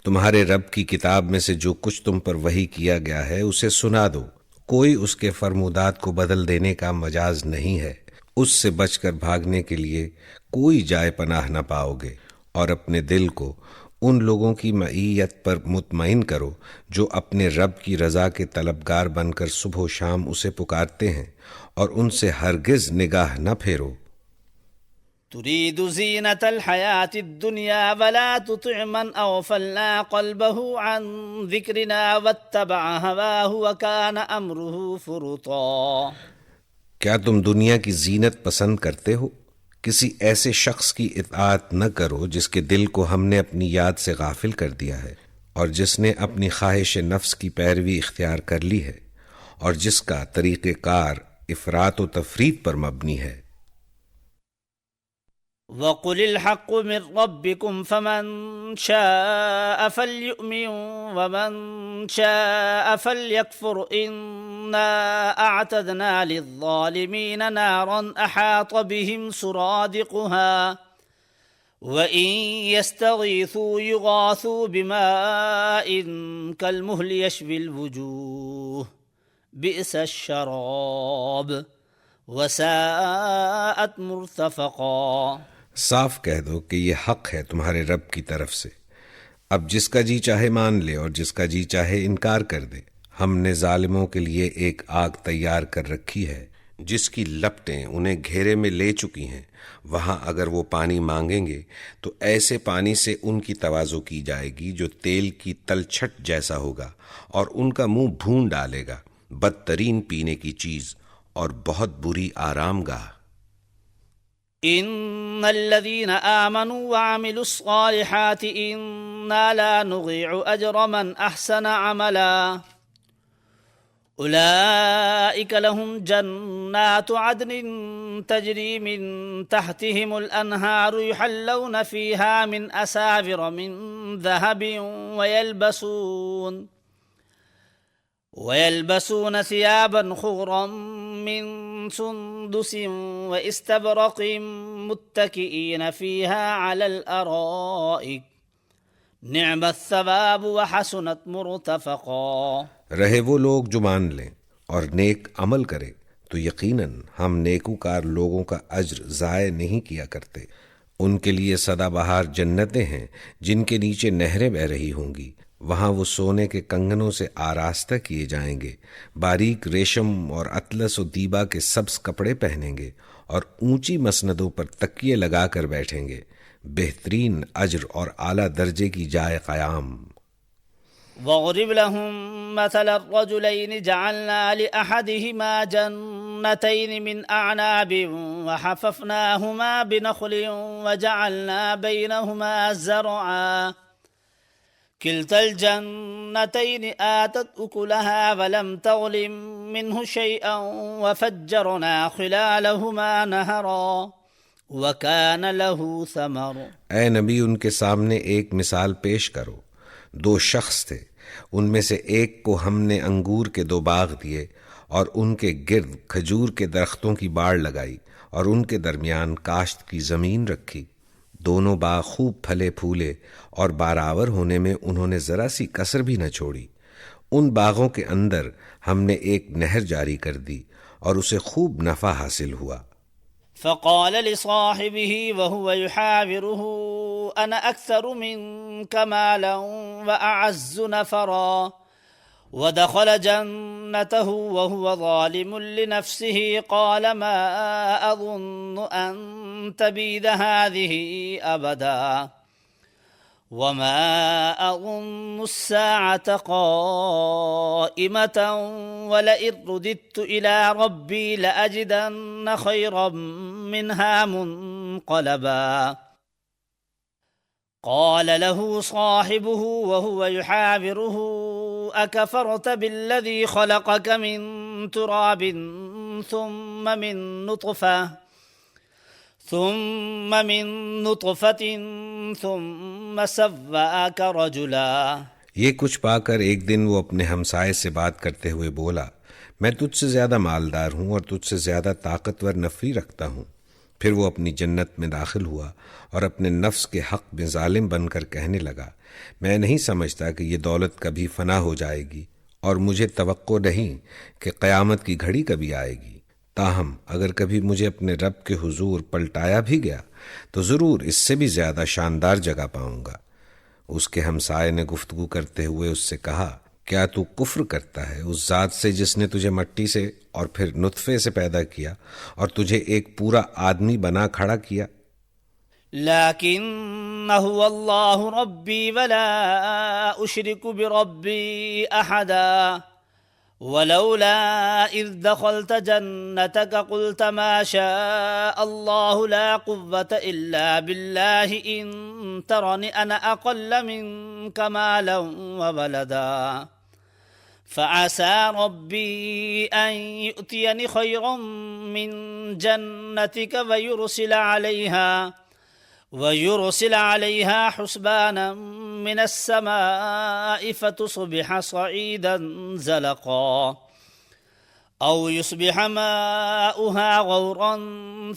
تمہارے رب کی کتاب میں سے جو کچھ تم پر وحی کیا گیا ہے اسے سنا دو، کوئی اس کے فرمودات کو بدل دینے کا مجاز نہیں ہے، اس سے بچ کر بھاگنے کے لیے کوئی جائے پناہ نہ پاؤ گے، اور اپنے دل کو ان لوگوں کی معیت پر مطمئن کرو جو اپنے رب کی رضا کے طلبگار بن کر صبح و شام اسے پکارتے ہیں، اور ان سے ہرگز نگاہ نہ پھیرو۔ تريد زينة الحياة الدنيا ولا تطع من أغفلنا قلبه عن ذكرنا واتبع هواه وكان أمره فرطا۔ کیا تم دنیا کی زینت پسند کرتے ہو؟ کسی ایسے شخص کی اطاعت نہ کرو جس کے دل کو ہم نے اپنی یاد سے غافل کر دیا ہے، اور جس نے اپنی خواہش نفس کی پیروی اختیار کر لی ہے، اور جس کا طریقہ کار افراط و تفریط پر مبنی ہے۔ وَقُلِ الْحَقُّ مِنْ رَبِّكُمْ فَمَنْ شَاءَ فَلْيُؤْمِنْ وَمَنْ شَاءَ فَلْيَكْفُرْ إِنَّا أَعْتَدْنَا لِلظَّالِمِينَ نَارًا أَحَاطَ بِهِمْ سُرَادِقُهَا وَإِنْ يَسْتَغِيثُوا يُغَاثُوا بِمَاءٍ كَالْمُهْلِ يَشْوِي الْوُجُوهَ بِئْسَ الشَّرَابُ وَسَاءَتْ مُرْتَفَقًا۔ صاف کہہ دو کہ یہ حق ہے تمہارے رب کی طرف سے، اب جس کا جی چاہے مان لے اور جس کا جی چاہے انکار کر دے۔ ہم نے ظالموں کے لیے ایک آگ تیار کر رکھی ہے جس کی لپٹیں انہیں گھیرے میں لے چکی ہیں، وہاں اگر وہ پانی مانگیں گے تو ایسے پانی سے ان کی تواضع کی جائے گی جو تیل کی تلچھٹ جیسا ہوگا، اور ان کا منہ بھون ڈالے گا، بدترین پینے کی چیز اور بہت بری آرام گاہ۔ ان الذين آمنوا وعملوا الصالحات انا لا نضيع اجر من احسن عملا اولئك لهم جنات عدن تجري من تحتهم الانهار يحلون فيها من اساور من ذهب ويلبسون ثيابا خضرا من سندس واستبرق متكئين فيها على الارائك نعم الثواب وحسنت مرتفقا۔ رہے وہ لوگ جو مان لیں اور نیک عمل کرے تو یقیناً ہم نیکوکار لوگوں کا اجر ضائع نہیں کیا کرتے۔ ان کے لیے سدا بہار جنتیں ہیں جن کے نیچے نہریں بہہ رہی ہوں گی، وہاں وہ سونے کے کنگنوں سے آراستہ کیے جائیں گے، باریک ریشم اور اطلس و دیبا کے سبز کپڑے پہنیں گے، اور اونچی مسندوں پر تکیے لگا کر بیٹھیں گے، بہترین اجر اور اعلیٰ درجے کی جائے قیام۔ واضرب لهم مثل الرجلين جعلنا لأحدهما جنتين من أعناب وحففناهما بنخل وجعلنا بينهما زرعا كلتا الجنتين آتت أكلها ولم تظلم منه شيئا وفجرنا خلالهما نهرا وكان له ثمر۔ اے نبی، ان کے سامنے ایک مثال پیش کرو، 2 شخص تھے، ان میں سے ایک کو ہم نے انگور کے 2 باغ دیے اور ان کے گرد کھجور کے درختوں کی باڑ لگائی اور ان کے درمیان کاشت کی زمین رکھی۔ دونوں باغ خوب پھلے پھولے اور بارآور ہونے میں انہوں نے ذرا سی کسر بھی نہ چھوڑی۔ ان باغوں کے اندر ہم نے ایک نہر جاری کر دی اور اسے خوب نفع حاصل ہوا۔ فقال لصاحبه وهو يحاوره أنا أكثر منك مالا وأعز نفرا ودخل جنته وهو ظالم لنفسه قال ما أظن أن تبيد هذه أبدا وما أظن الساعة قائمة ولئن رددت إلى ربي لأجدن خيرا منها منقلبا قال له صاحبه وهو يحاوره أكفرت بالذي خلقك من تراب ثم من نطفة ثم سواك رجلا۔ یہ کچھ پا کر ایک دن وہ اپنے ہمسائے سے بات کرتے ہوئے بولا، میں تجھ سے زیادہ مالدار ہوں اور تجھ سے زیادہ طاقتور نفری رکھتا ہوں۔ پھر وہ اپنی جنت میں داخل ہوا اور اپنے نفس کے حق میں ظالم بن کر کہنے لگا، میں نہیں سمجھتا کہ یہ دولت کبھی فنا ہو جائے گی اور مجھے توقع نہیں کہ قیامت کی گھڑی کبھی آئے گی۔ تاہم اگر کبھی مجھے اپنے رب کے حضور پلٹایا بھی گیا تو ضرور اس سے بھی زیادہ شاندار جگہ پاؤں گا۔ اس کے ہمسائے نے گفتگو کرتے ہوئے اس سے کہا، کیا تو کفر کرتا ہے اس ذات سے جس نے تجھے مٹی سے اور پھر نطفے سے پیدا کیا اور تجھے ایک پورا آدمی بنا کھڑا کیا؟ لیکن هو اللہ ربی ولا اشرک بربی احدا ولولا اذ دخلت جنتك قلت ما شاء الله لا قوة الا بالله ان ترني انا اقل منك مالا وولدا فعسى ربي ان يؤتيني خيرا من جنتك ويرسل عليها حسبانا من السماء فتصبح صعيدا زلقا أو يصبح ماؤها غورا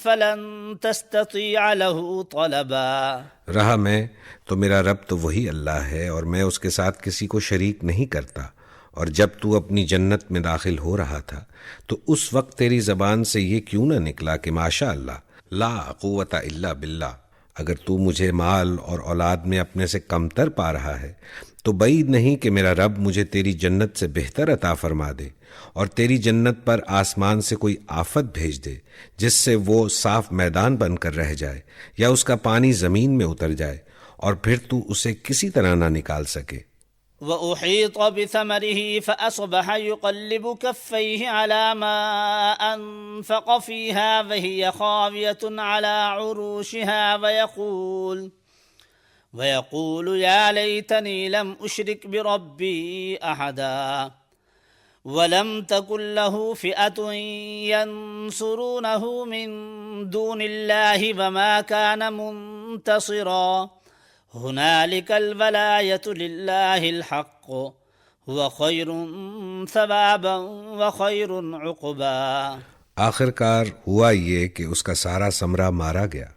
فلن تستطيع له طلبا۔ رہا میں تو میرا رب تو وہی اللہ ہے اور میں اس کے ساتھ کسی کو شریک نہیں کرتا، اور جب تو اپنی جنت میں داخل ہو رہا تھا تو اس وقت تیری زبان سے یہ کیوں نہ نکلا کہ ماشاء اللہ لا قوت الا باللہ؟ اگر تو مجھے مال اور اولاد میں اپنے سے کمتر پا رہا ہے تو بعید نہیں کہ میرا رب مجھے تیری جنت سے بہتر عطا فرما دے اور تیری جنت پر آسمان سے کوئی آفت بھیج دے جس سے وہ صاف میدان بن کر رہ جائے یا اس کا پانی زمین میں اتر جائے اور پھر تو اسے کسی طرح نہ نکال سکے۔ وأحيط بثمره فأصبح يقلب كفيه على ما أنفق فيها وهي خاوية على عروشها ويقول يا ليتني لم أشرك بربي أحدا ولم تكن له فئة ينصرونه من دون الله وما كان منتصرا هنالك الولاية لله الحق هو خير ثوابا وخير عقبا۔ آخر کار ہوا یہ کہ اس کا سارا ثمرہ مارا گیا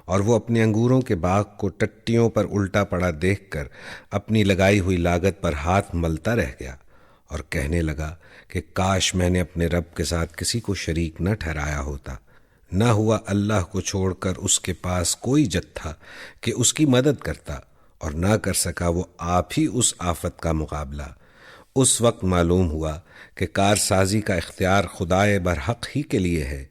اور وہ اپنے انگوروں کے باغ کو ٹٹیوں پر الٹا پڑا دیکھ کر اپنی لگائی ہوئی لاگت پر ہاتھ ملتا رہ گیا اور کہنے لگا کہ کاش میں نے اپنے رب کے ساتھ کسی کو شریک نہ ٹھہرایا ہوتا۔ نہ ہوا اللہ کو چھوڑ کر اس کے پاس کوئی جتھا کہ اس کی مدد کرتا، اور نہ کر سکا وہ آپ ہی اس آفت کا مقابلہ۔ اس وقت معلوم ہوا کہ کارسازی کا اختیار خدائے برحق ہی کے لیے ہے،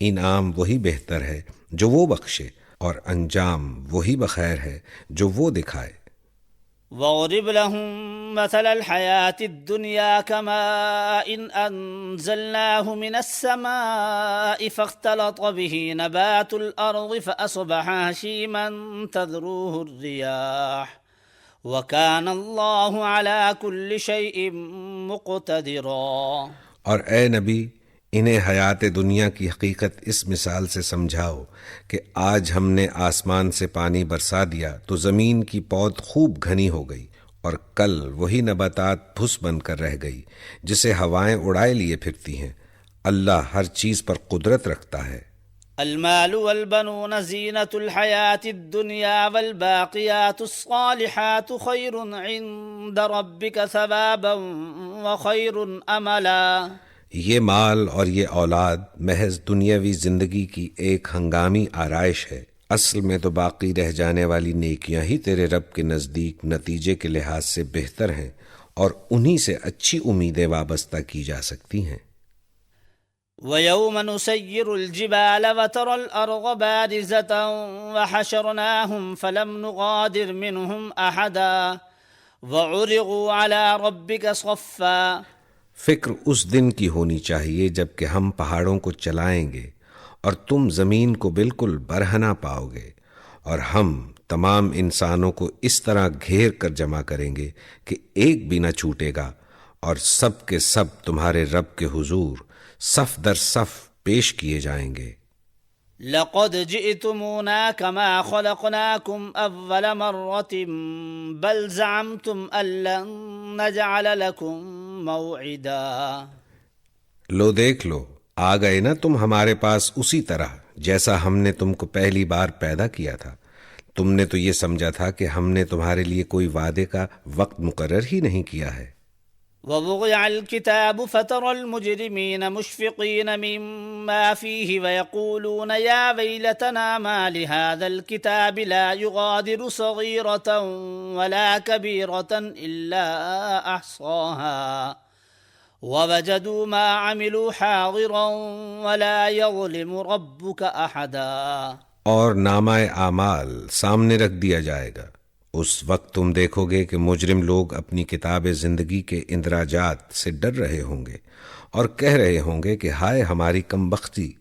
انعام وہی بہتر ہے جو وہ بخشے اور انجام وہی بخیر ہے جو وہ دکھائے۔ وَاضْرِبْ لَهُم مَّثَلَ الْحَيَاةِ الدُّنْيَا كَمَاءٍ أَنزَلْنَاهُ مِنَ السَّمَاءِ فَاخْتَلَطَ بِهِ نَبَاتُ الْأَرْضِ فَأَصْبَحَ هَشِيمًا تَذْرُوهُ الرِّيَاحُ وَكَانَ اللَّهُ عَلَى كُلِّ شَيْءٍ مُقْتَدِرًا۔ اور اے نبی، انہیں حیات دنیا کی حقیقت اس مثال سے سمجھاؤ کہ آج ہم نے آسمان سے پانی برسا دیا تو زمین کی پود خوب گھنی ہو گئی اور کل وہی نباتات پھس بن کر رہ گئی جسے ہوائیں اڑائے لیے پھرتی ہیں۔ اللہ ہر چیز پر قدرت رکھتا ہے۔ المال والبنون زینة الحیاة الدنیا والباقیات الصالحات خیر عند ربک ثوابا وخیر املا۔ یہ مال اور یہ اولاد محض دنیاوی زندگی کی ایک ہنگامی آرائش ہے، اصل میں تو باقی رہ جانے والی نیکیاں ہی تیرے رب کے نزدیک نتیجے کے لحاظ سے بہتر ہیں، اور انہی سے اچھی امیدیں وابستہ کی جا سکتی ہیں۔ وَيَوْمَ نُسَيِّرُ الْجِبَالَ وَتَرَى الْأَرْضَ بَارِزَةً وَحَشَرْنَاهُمْ فَلَمْ نُغَادِرْ مِنْهُمْ أَحَدًا وَعُرِضُوا عَلَى رَبِّكَ صَفًّا۔ فکر اس دن کی ہونی چاہیے جب کہ ہم پہاڑوں کو چلائیں گے اور تم زمین کو بالکل برہنہ پاؤ گے، اور ہم تمام انسانوں کو اس طرح گھیر کر جمع کریں گے کہ ایک بھی نہ چھوٹے گا، اور سب کے سب تمہارے رب کے حضور صف در صف پیش کیے جائیں گے۔ لقد جئتمونا كما خلقناكم اول مرة بل زعمتم ان لن نجعل لكم موعدا۔ لو دیکھ لو، آ گئے نا تم ہمارے پاس اسی طرح جیسا ہم نے تم کو پہلی بار پیدا کیا تھا۔ تم نے تو یہ سمجھا تھا کہ ہم نے تمہارے لیے کوئی وعدے کا وقت مقرر ہی نہیں کیا ہے۔ ووضع الكتاب فترى المجرمين مشفقين مما فيه ويقولون يا ويلتنا ما لهذا الكتاب لا يغادر صغيرة ولا كبيرة إلا أحصاها ووجدوا ما عملوا حاضرا ولا يظلم ربك أحدا۔ اور نامہ اعمال سامنے رکھ دیا جائے گا، اس وقت تم دیکھو گے کہ مجرم لوگ اپنی کتاب زندگی کے اندراجات سے ڈر رہے ہوں گے اور کہہ رہے ہوں گے کہ ہائے ہماری کمبختی،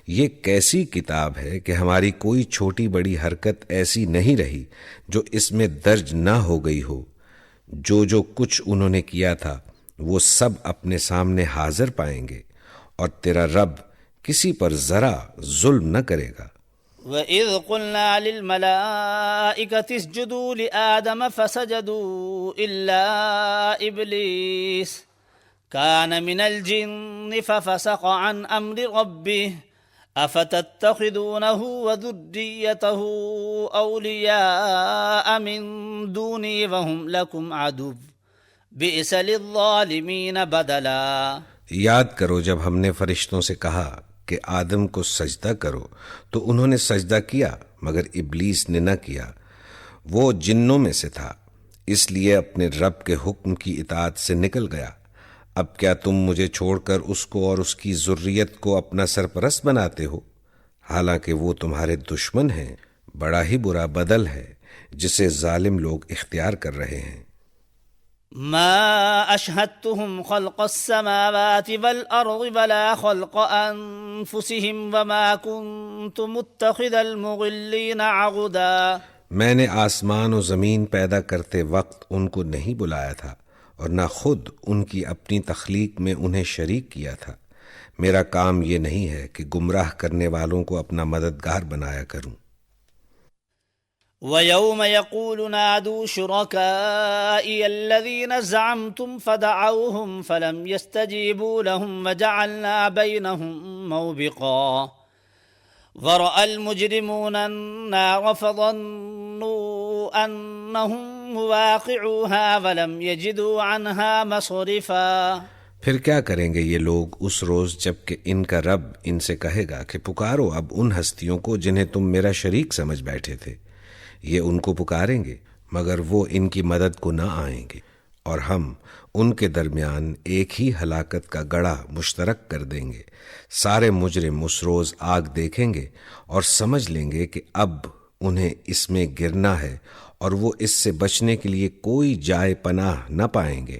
یہ کیسی کتاب ہے کہ ہماری کوئی چھوٹی بڑی حرکت ایسی نہیں رہی جو اس میں درج نہ ہو گئی ہو۔ جو کچھ انہوں نے کیا تھا وہ سب اپنے سامنے حاضر پائیں گے، اور تیرا رب کسی پر ذرا ظلم نہ کرے گا۔ وَإِذْ قُلْنَا لِلْمَلَائِكَةِ اسْجُدُوا لِآدَمَ فَسَجَدُوا إِلَّا إِبْلِيسَ كَانَ مِنَ الْجِنِّ فَفَسَقَ عَنْ أَمْرِ رَبِّهِ أَفَتَتَّخِذُونَهُ وَذُرِّيَّتَهُ أَوْلِيَاءَ مِن دُونِي وَهُمْ لَكُمْ عَدُوٌّ بِئْسَ لِلظَّالِمِينَ بَدَلًا۔ یاد کرو جب ہم نے فرشتوں سے کہا کہ آدم کو سجدہ کرو تو انہوں نے سجدہ کیا، مگر ابلیس نے نہ کیا، وہ جنوں میں سے تھا، اس لیے اپنے رب کے حکم کی اطاعت سے نکل گیا۔ اب کیا تم مجھے چھوڑ کر اس کو اور اس کی ذریت کو اپنا سرپرست بناتے ہو؟ حالانکہ وہ تمہارے دشمن ہیں۔ بڑا ہی برا بدل ہے جسے ظالم لوگ اختیار کر رہے ہیں۔ ما أشهدتهم خلق السماوات والأرض ولا خلق أنفسهم وما كنت متخذ المضلين عضدا۔ میں نے آسمان و زمین پیدا کرتے وقت ان کو نہیں بلایا تھا، اور نہ خود ان کی اپنی تخلیق میں انہیں شریک کیا تھا۔ میرا کام یہ نہیں ہے کہ گمراہ کرنے والوں کو اپنا مددگار بنایا کروں۔ وَيَوْمَ يَقُولُ نَادُوا شُرَكَائِيَ الَّذِينَ زَعَمْتُمْ فَدَعَوْهُمْ فَلَمْ يَسْتَجِيبُوا لَهُمْ وَجَعَلْنَا بَيْنَهُمْ مَوْبِقًا وَرَأَى الْمُجْرِمُونَ النَّارَ فَظَنُّوا أَنَّهُمْ مُوَاقِعُوهَا وَلَمْ يَجِدُوا عَنْهَا مَصْرِفًا۔ پھر کیا کریں گے یہ لوگ اس روز جب کہ ان کا رب ان سے کہے گا کہ پکارو اب ان ہستیوں کو جنہیں تم میرا شریک سمجھ بیٹھے تھے۔ یہ ان کو پکاریں گے مگر وہ ان کی مدد کو نہ آئیں گے، اور ہم ان کے درمیان ایک ہی ہلاکت کا گڑھا مشترک کر دیں گے۔ سارے مجرم اس روز آگ دیکھیں گے اور سمجھ لیں گے کہ اب انہیں اس میں گرنا ہے، اور وہ اس سے بچنے کے لیے کوئی جائے پناہ نہ پائیں گے۔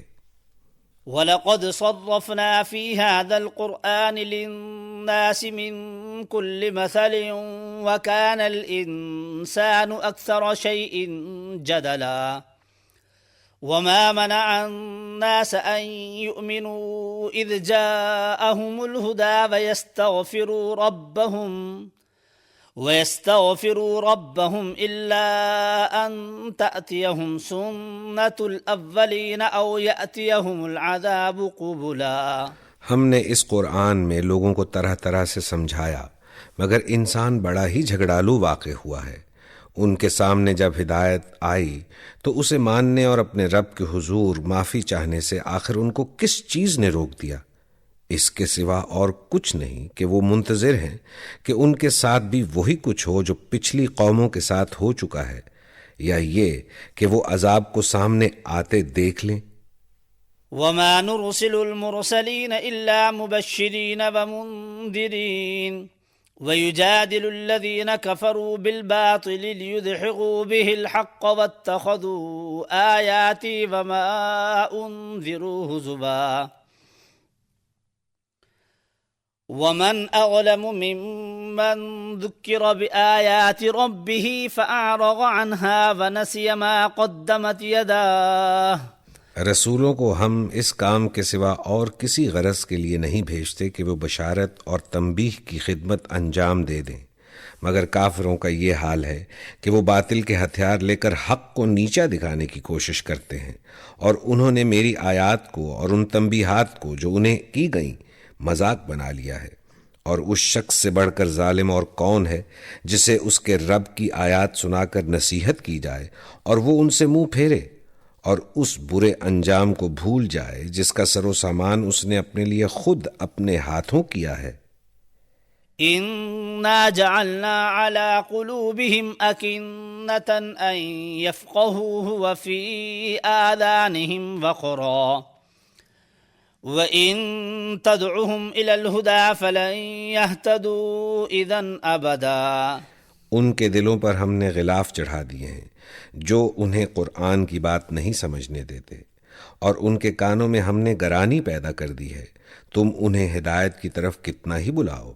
وَلَقَدْ صَرَّفْنَا فِي هَذَا الْقُرْآنِ لِلنَّاسِ مِنْ كُلِّ مَثَلٍ وَكَانَ الْإِنسَانُ أَكْثَرَ شَيْءٍ جَدَلًا وَمَا مَنَعَ النَّاسَ أَن يُؤْمِنُوا إِذْ جَاءَهُمُ الْهُدَى وَيَسْتَغْفِرُوا رَبَّهُمْ ويستغفروا ربهم إلا أن تأتيهم سنة الأولين أو يأتيهم العذاب قبلا۔ ہم نے اس قرآن میں لوگوں کو طرح طرح سے سمجھایا، مگر انسان بڑا ہی جھگڑالو واقع ہوا ہے۔ ان کے سامنے جب ہدایت آئی تو اسے ماننے اور اپنے رب کے حضور معافی چاہنے سے آخر ان کو کس چیز نے روک دیا؟ اس کے سوا اور کچھ نہیں کہ وہ منتظر ہیں کہ ان کے ساتھ بھی وہی کچھ ہو جو پچھلی قوموں کے ساتھ ہو چکا ہے، یا یہ کہ وہ عذاب کو سامنے آتے دیکھ لیں۔ وما نرسل المرسلين إلا مبشرين ومنذرين ويجادل الذين كفروا بالباطل ليدحضوا به الحق واتخذوا آياتي وما أنذروا هزوا ومن أظلم ممن ذكر بآيات ربه فأعرض عنها ونسي ما قدمت يداه۔ رسولوں کو ہم اس کام کے سوا اور کسی غرض کے لیے نہیں بھیجتے کہ وہ بشارت اور تنبیہ کی خدمت انجام دے دیں، مگر کافروں کا یہ حال ہے کہ وہ باطل کے ہتھیار لے کر حق کو نیچا دکھانے کی کوشش کرتے ہیں، اور انہوں نے میری آیات کو اور ان تنبیہات کو جو انہیں کی گئیں مذاق بنا لیا ہے۔ اور اس شخص سے بڑھ کر ظالم اور کون ہے جسے اس کے رب کی آیات سنا کر نصیحت کی جائے اور وہ ان سے منہ پھیرے اور اس برے انجام کو بھول جائے جس کا سر و سامان اس نے اپنے لیے خود اپنے ہاتھوں کیا ہے۔ إنا جعلنا على قلوبهم أكنة أن يفقهوه وفي آذانهم وقرا وإن تدعهم إلى الهدى فلن يهتدوا إذن أبدا۔ ان کے دلوں پر ہم نے غلاف چڑھا دیے ہیں جو انہیں قرآن کی بات نہیں سمجھنے دیتے، اور ان کے کانوں میں ہم نے گرانی پیدا کر دی ہے، تم انہیں ہدایت کی طرف کتنا ہی بلاؤ،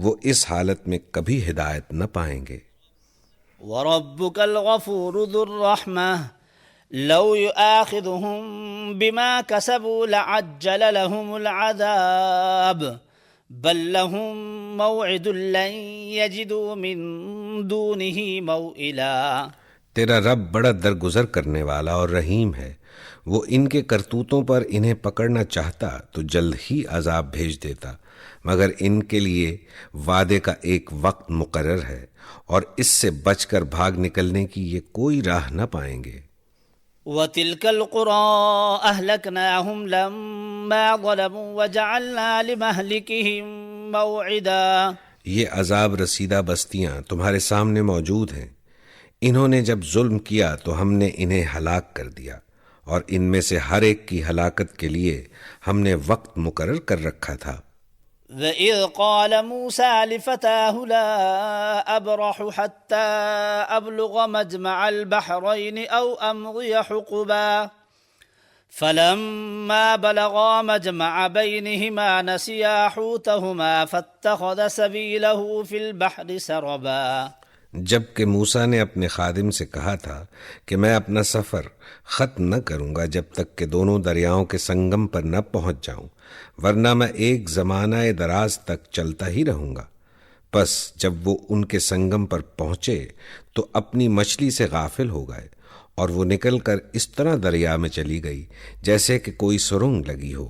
وہ اس حالت میں کبھی ہدایت نہ پائیں گے۔ وَرَبُّكَ الْغَفُورُ ذُو الرَّحْمَةِ لَوْ يُؤَاخِذُهُم بِمَا كَسَبُوا لَعَجَّلَ لَهُمُ الْعَذَابَ بَل لَّهُم مَّوْعِدٌ لَّن يَجِدُوا مِن دُونِهِ مَوْئِلًا۔ تیرا رب بڑا درگزر کرنے والا اور رحیم ہے، وہ ان کے کرتوتوں پر انہیں پکڑنا چاہتا تو جلد ہی عذاب بھیج دیتا، مگر ان کے لیے وعدے کا ایک وقت مقرر ہے، اور اس سے بچ کر بھاگ نکلنے کی یہ کوئی راہ نہ پائیں گے۔ وَتِلْكَ الْقُرَىٰ أَهْلَكْنَاهُمْ لَمَّا ظَلَمُوا وَجَعَلْنَا لِمَهْلِكِهِم مَّوْعِدًا۔ یہ عذاب رسیدہ بستیاں تمہارے سامنے موجود ہیں، انہوں نے جب ظلم کیا تو ہم نے انہیں ہلاک کر دیا، اور ان میں سے ہر ایک کی ہلاکت کے لیے ہم نے وقت مقرر کر رکھا تھا۔ وَإِذْ قَالَ مُوسَىٰ لِفَتَاهُ لَا أَبْرَحُ حَتَّىٰ أَبْلُغَ مَجْمَعَ الْبَحْرَيْنِ أَوْ أَمْضِيَ حُقُبًا فَلَمَّا بَلَغَا مَجْمَعَ بَيْنِهِمَا نَسِيَا حُوتَهُمَا فَاتَّخَذَ سَبِيلَهُ فِي الْبَحْرِ سَرَبًا۔ جب کہ موسیٰ نے اپنے خادم سے کہا تھا کہ میں اپنا سفر ختم نہ کروں گا جب تک کہ دونوں دریاؤں کے سنگم پر نہ پہنچ جاؤں، ورنہ میں ایک زمانہ دراز تک چلتا ہی رہوں گا۔ پس جب وہ ان کے سنگم پر پہنچے تو اپنی مچھلی سے غافل ہو گئے، اور وہ نکل کر اس طرح دریا میں چلی گئی جیسے کہ کوئی سرنگ لگی ہو۔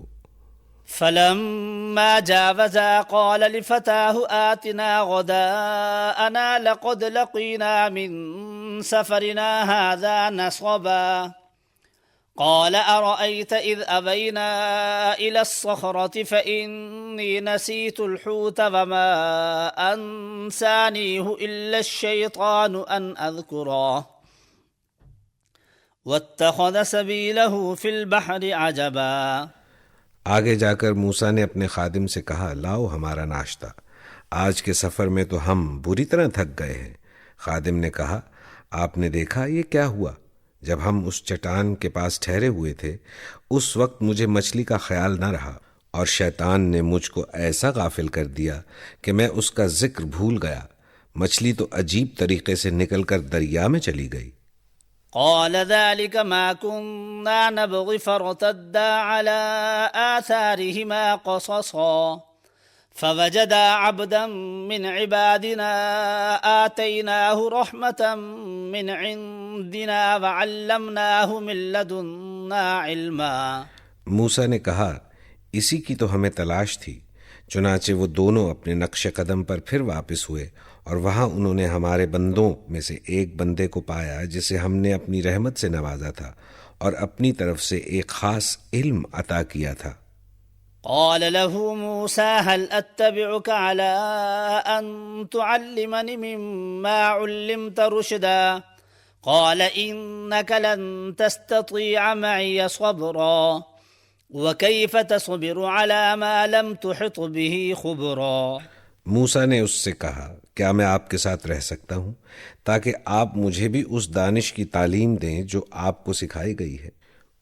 فَلَمَّا جَاوَزَا قَالَ لِفَتَاهُ آتِنَا غَدَاءَنَا لَقَدْ لَقِينَا مِن سَفَرِنَا هَٰذَا نَصَبًا قَالَ أَرَأَيْتَ إِذْ أَوَيْنَا إِلَى الصَّخْرَةِ فَإِنِّي نَسِيتُ الْحُوتَ وَمَا أَنسَانِيهُ إِلَّا الشَّيْطَانُ أَنْ أَذْكُرَهُ وَاتَّخَذَ سَبِيلَهُ فِي الْبَحْرِ عَجَبًا۔ آگے جا کر موسیٰ نے اپنے خادم سے کہا، لاؤ ہمارا ناشتہ، آج کے سفر میں تو ہم بری طرح تھک گئے ہیں۔ خادم نے کہا، آپ نے دیکھا یہ کیا ہوا؟ جب ہم اس چٹان کے پاس ٹھہرے ہوئے تھے اس وقت مجھے مچھلی کا خیال نہ رہا، اور شیطان نے مجھ کو ایسا غافل کر دیا کہ میں اس کا ذکر بھول گیا۔ مچھلی تو عجیب طریقے سے نکل کر دریا میں چلی گئی۔ قال ذلك ما كنا نبغي فارتدا على آثارهما قصصا فوجدا عبدا من عبادنا آتيناه رحمة من عندنا وعلمناه من لدنا علما۔ موسیٰ نے کہا اسی کی تو ہمیں تلاش تھی، چنانچہ وہ دونوں اپنے نقش قدم پر پھر واپس ہوئے اور وہاں انہوں نے ہمارے بندوں میں سے ایک بندے کو پایا جسے ہم نے اپنی رحمت سے نوازا تھا اور اپنی طرف سے ایک خاص علم عطا کیا تھا۔ قال له موسى هل أتبعك على أن تعلمني مما علمت رشدا قال إنك لن تستطيع معي صبرا وكيف تصبر على ما لم تحط به خبرا۔ موسیٰ نے اس سے کہا کیا میں آپ کے ساتھ رہ سکتا ہوں تاکہ آپ مجھے بھی اس دانش کی تعلیم دیں جو آپ کو سکھائی گئی ہے؟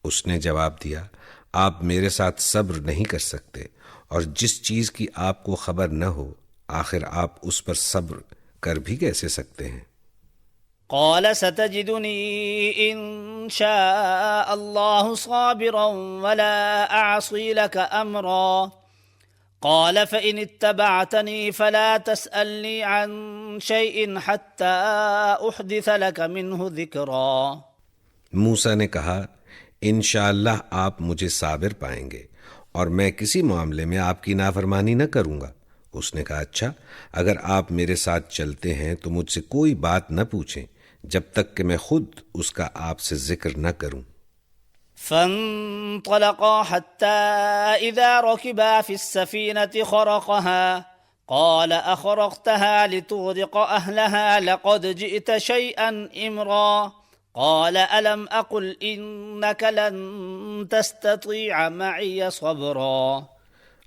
اس نے جواب دیا آپ میرے ساتھ صبر نہیں کر سکتے، اور جس چیز کی آپ کو خبر نہ ہو آخر آپ اس پر صبر کر بھی کیسے سکتے ہیں؟ قال ستجدني إن شاء الله صابرا ولا أعصي لك أمرا قال فإن اتبعتني فلا تسألني عن شيء حتى أحدث لك منه ذكرا۔ موسیٰ نے کہا انشاءاللہ آپ مجھے صابر پائیں گے اور میں کسی معاملے میں آپ کی نافرمانی نہ کروں گا۔ اس نے کہا اچھا اگر آپ میرے ساتھ چلتے ہیں تو مجھ سے کوئی بات نہ پوچھیں جب تک کہ میں خود اس کا آپ سے ذکر نہ کروں۔ فانطلقا حتى إذا ركبا في السفينة خرقها قال أخرقتها لتغرق أهلها لقد جئت شيئا إمرا قال ألم أقل إنك لن تستطيع معي صبرا۔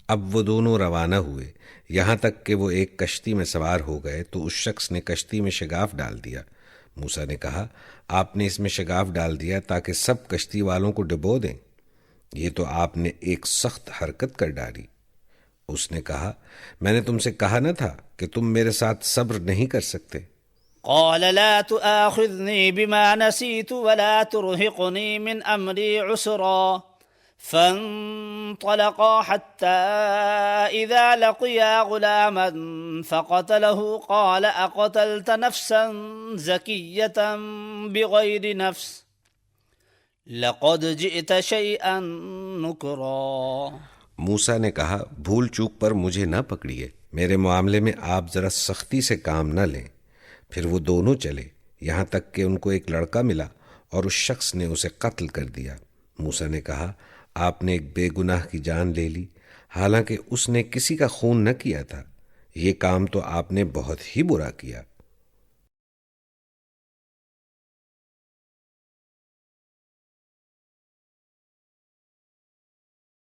اب وہ دونوں روانہ ہوئے، یہاں تک کہ وہ ایک کشتی میں سوار ہو گئے تو اس شخص نے کشتی میں شگاف ڈال دیا۔ موسیٰ نے کہا آپ نے اس میں شگاف ڈال دیا تاکہ سب کشتی والوں کو ڈبو دیں، یہ تو آپ نے ایک سخت حرکت کر ڈالی۔ اس نے کہا میں نے تم سے کہا نہ تھا کہ تم میرے ساتھ صبر نہیں کر سکتے؟ قال لا تؤاخذني بما نسيت ولا ترهقني من أمري عسرا فانطلقا حتى إذا لقيا غلاما فقتله قال أقتلت نفسا زكية بغير نفس لقد جئت شيئا نكرا۔ موسیٰ نے کہا بھول چوک پر مجھے نہ پکڑیے، میرے معاملے میں آپ ذرا سختی سے کام نہ لیں۔ پھر وہ دونوں چلے یہاں تک کہ ان کو ایک لڑکا ملا اور اس شخص نے اسے قتل کر دیا۔ موسیٰ نے کہا آپ نے ایک بے گناہ کی جان لے لی حالانکہ اس نے کسی کا خون نہ کیا تھا، یہ کام تو آپ نے بہت ہی برا کیا۔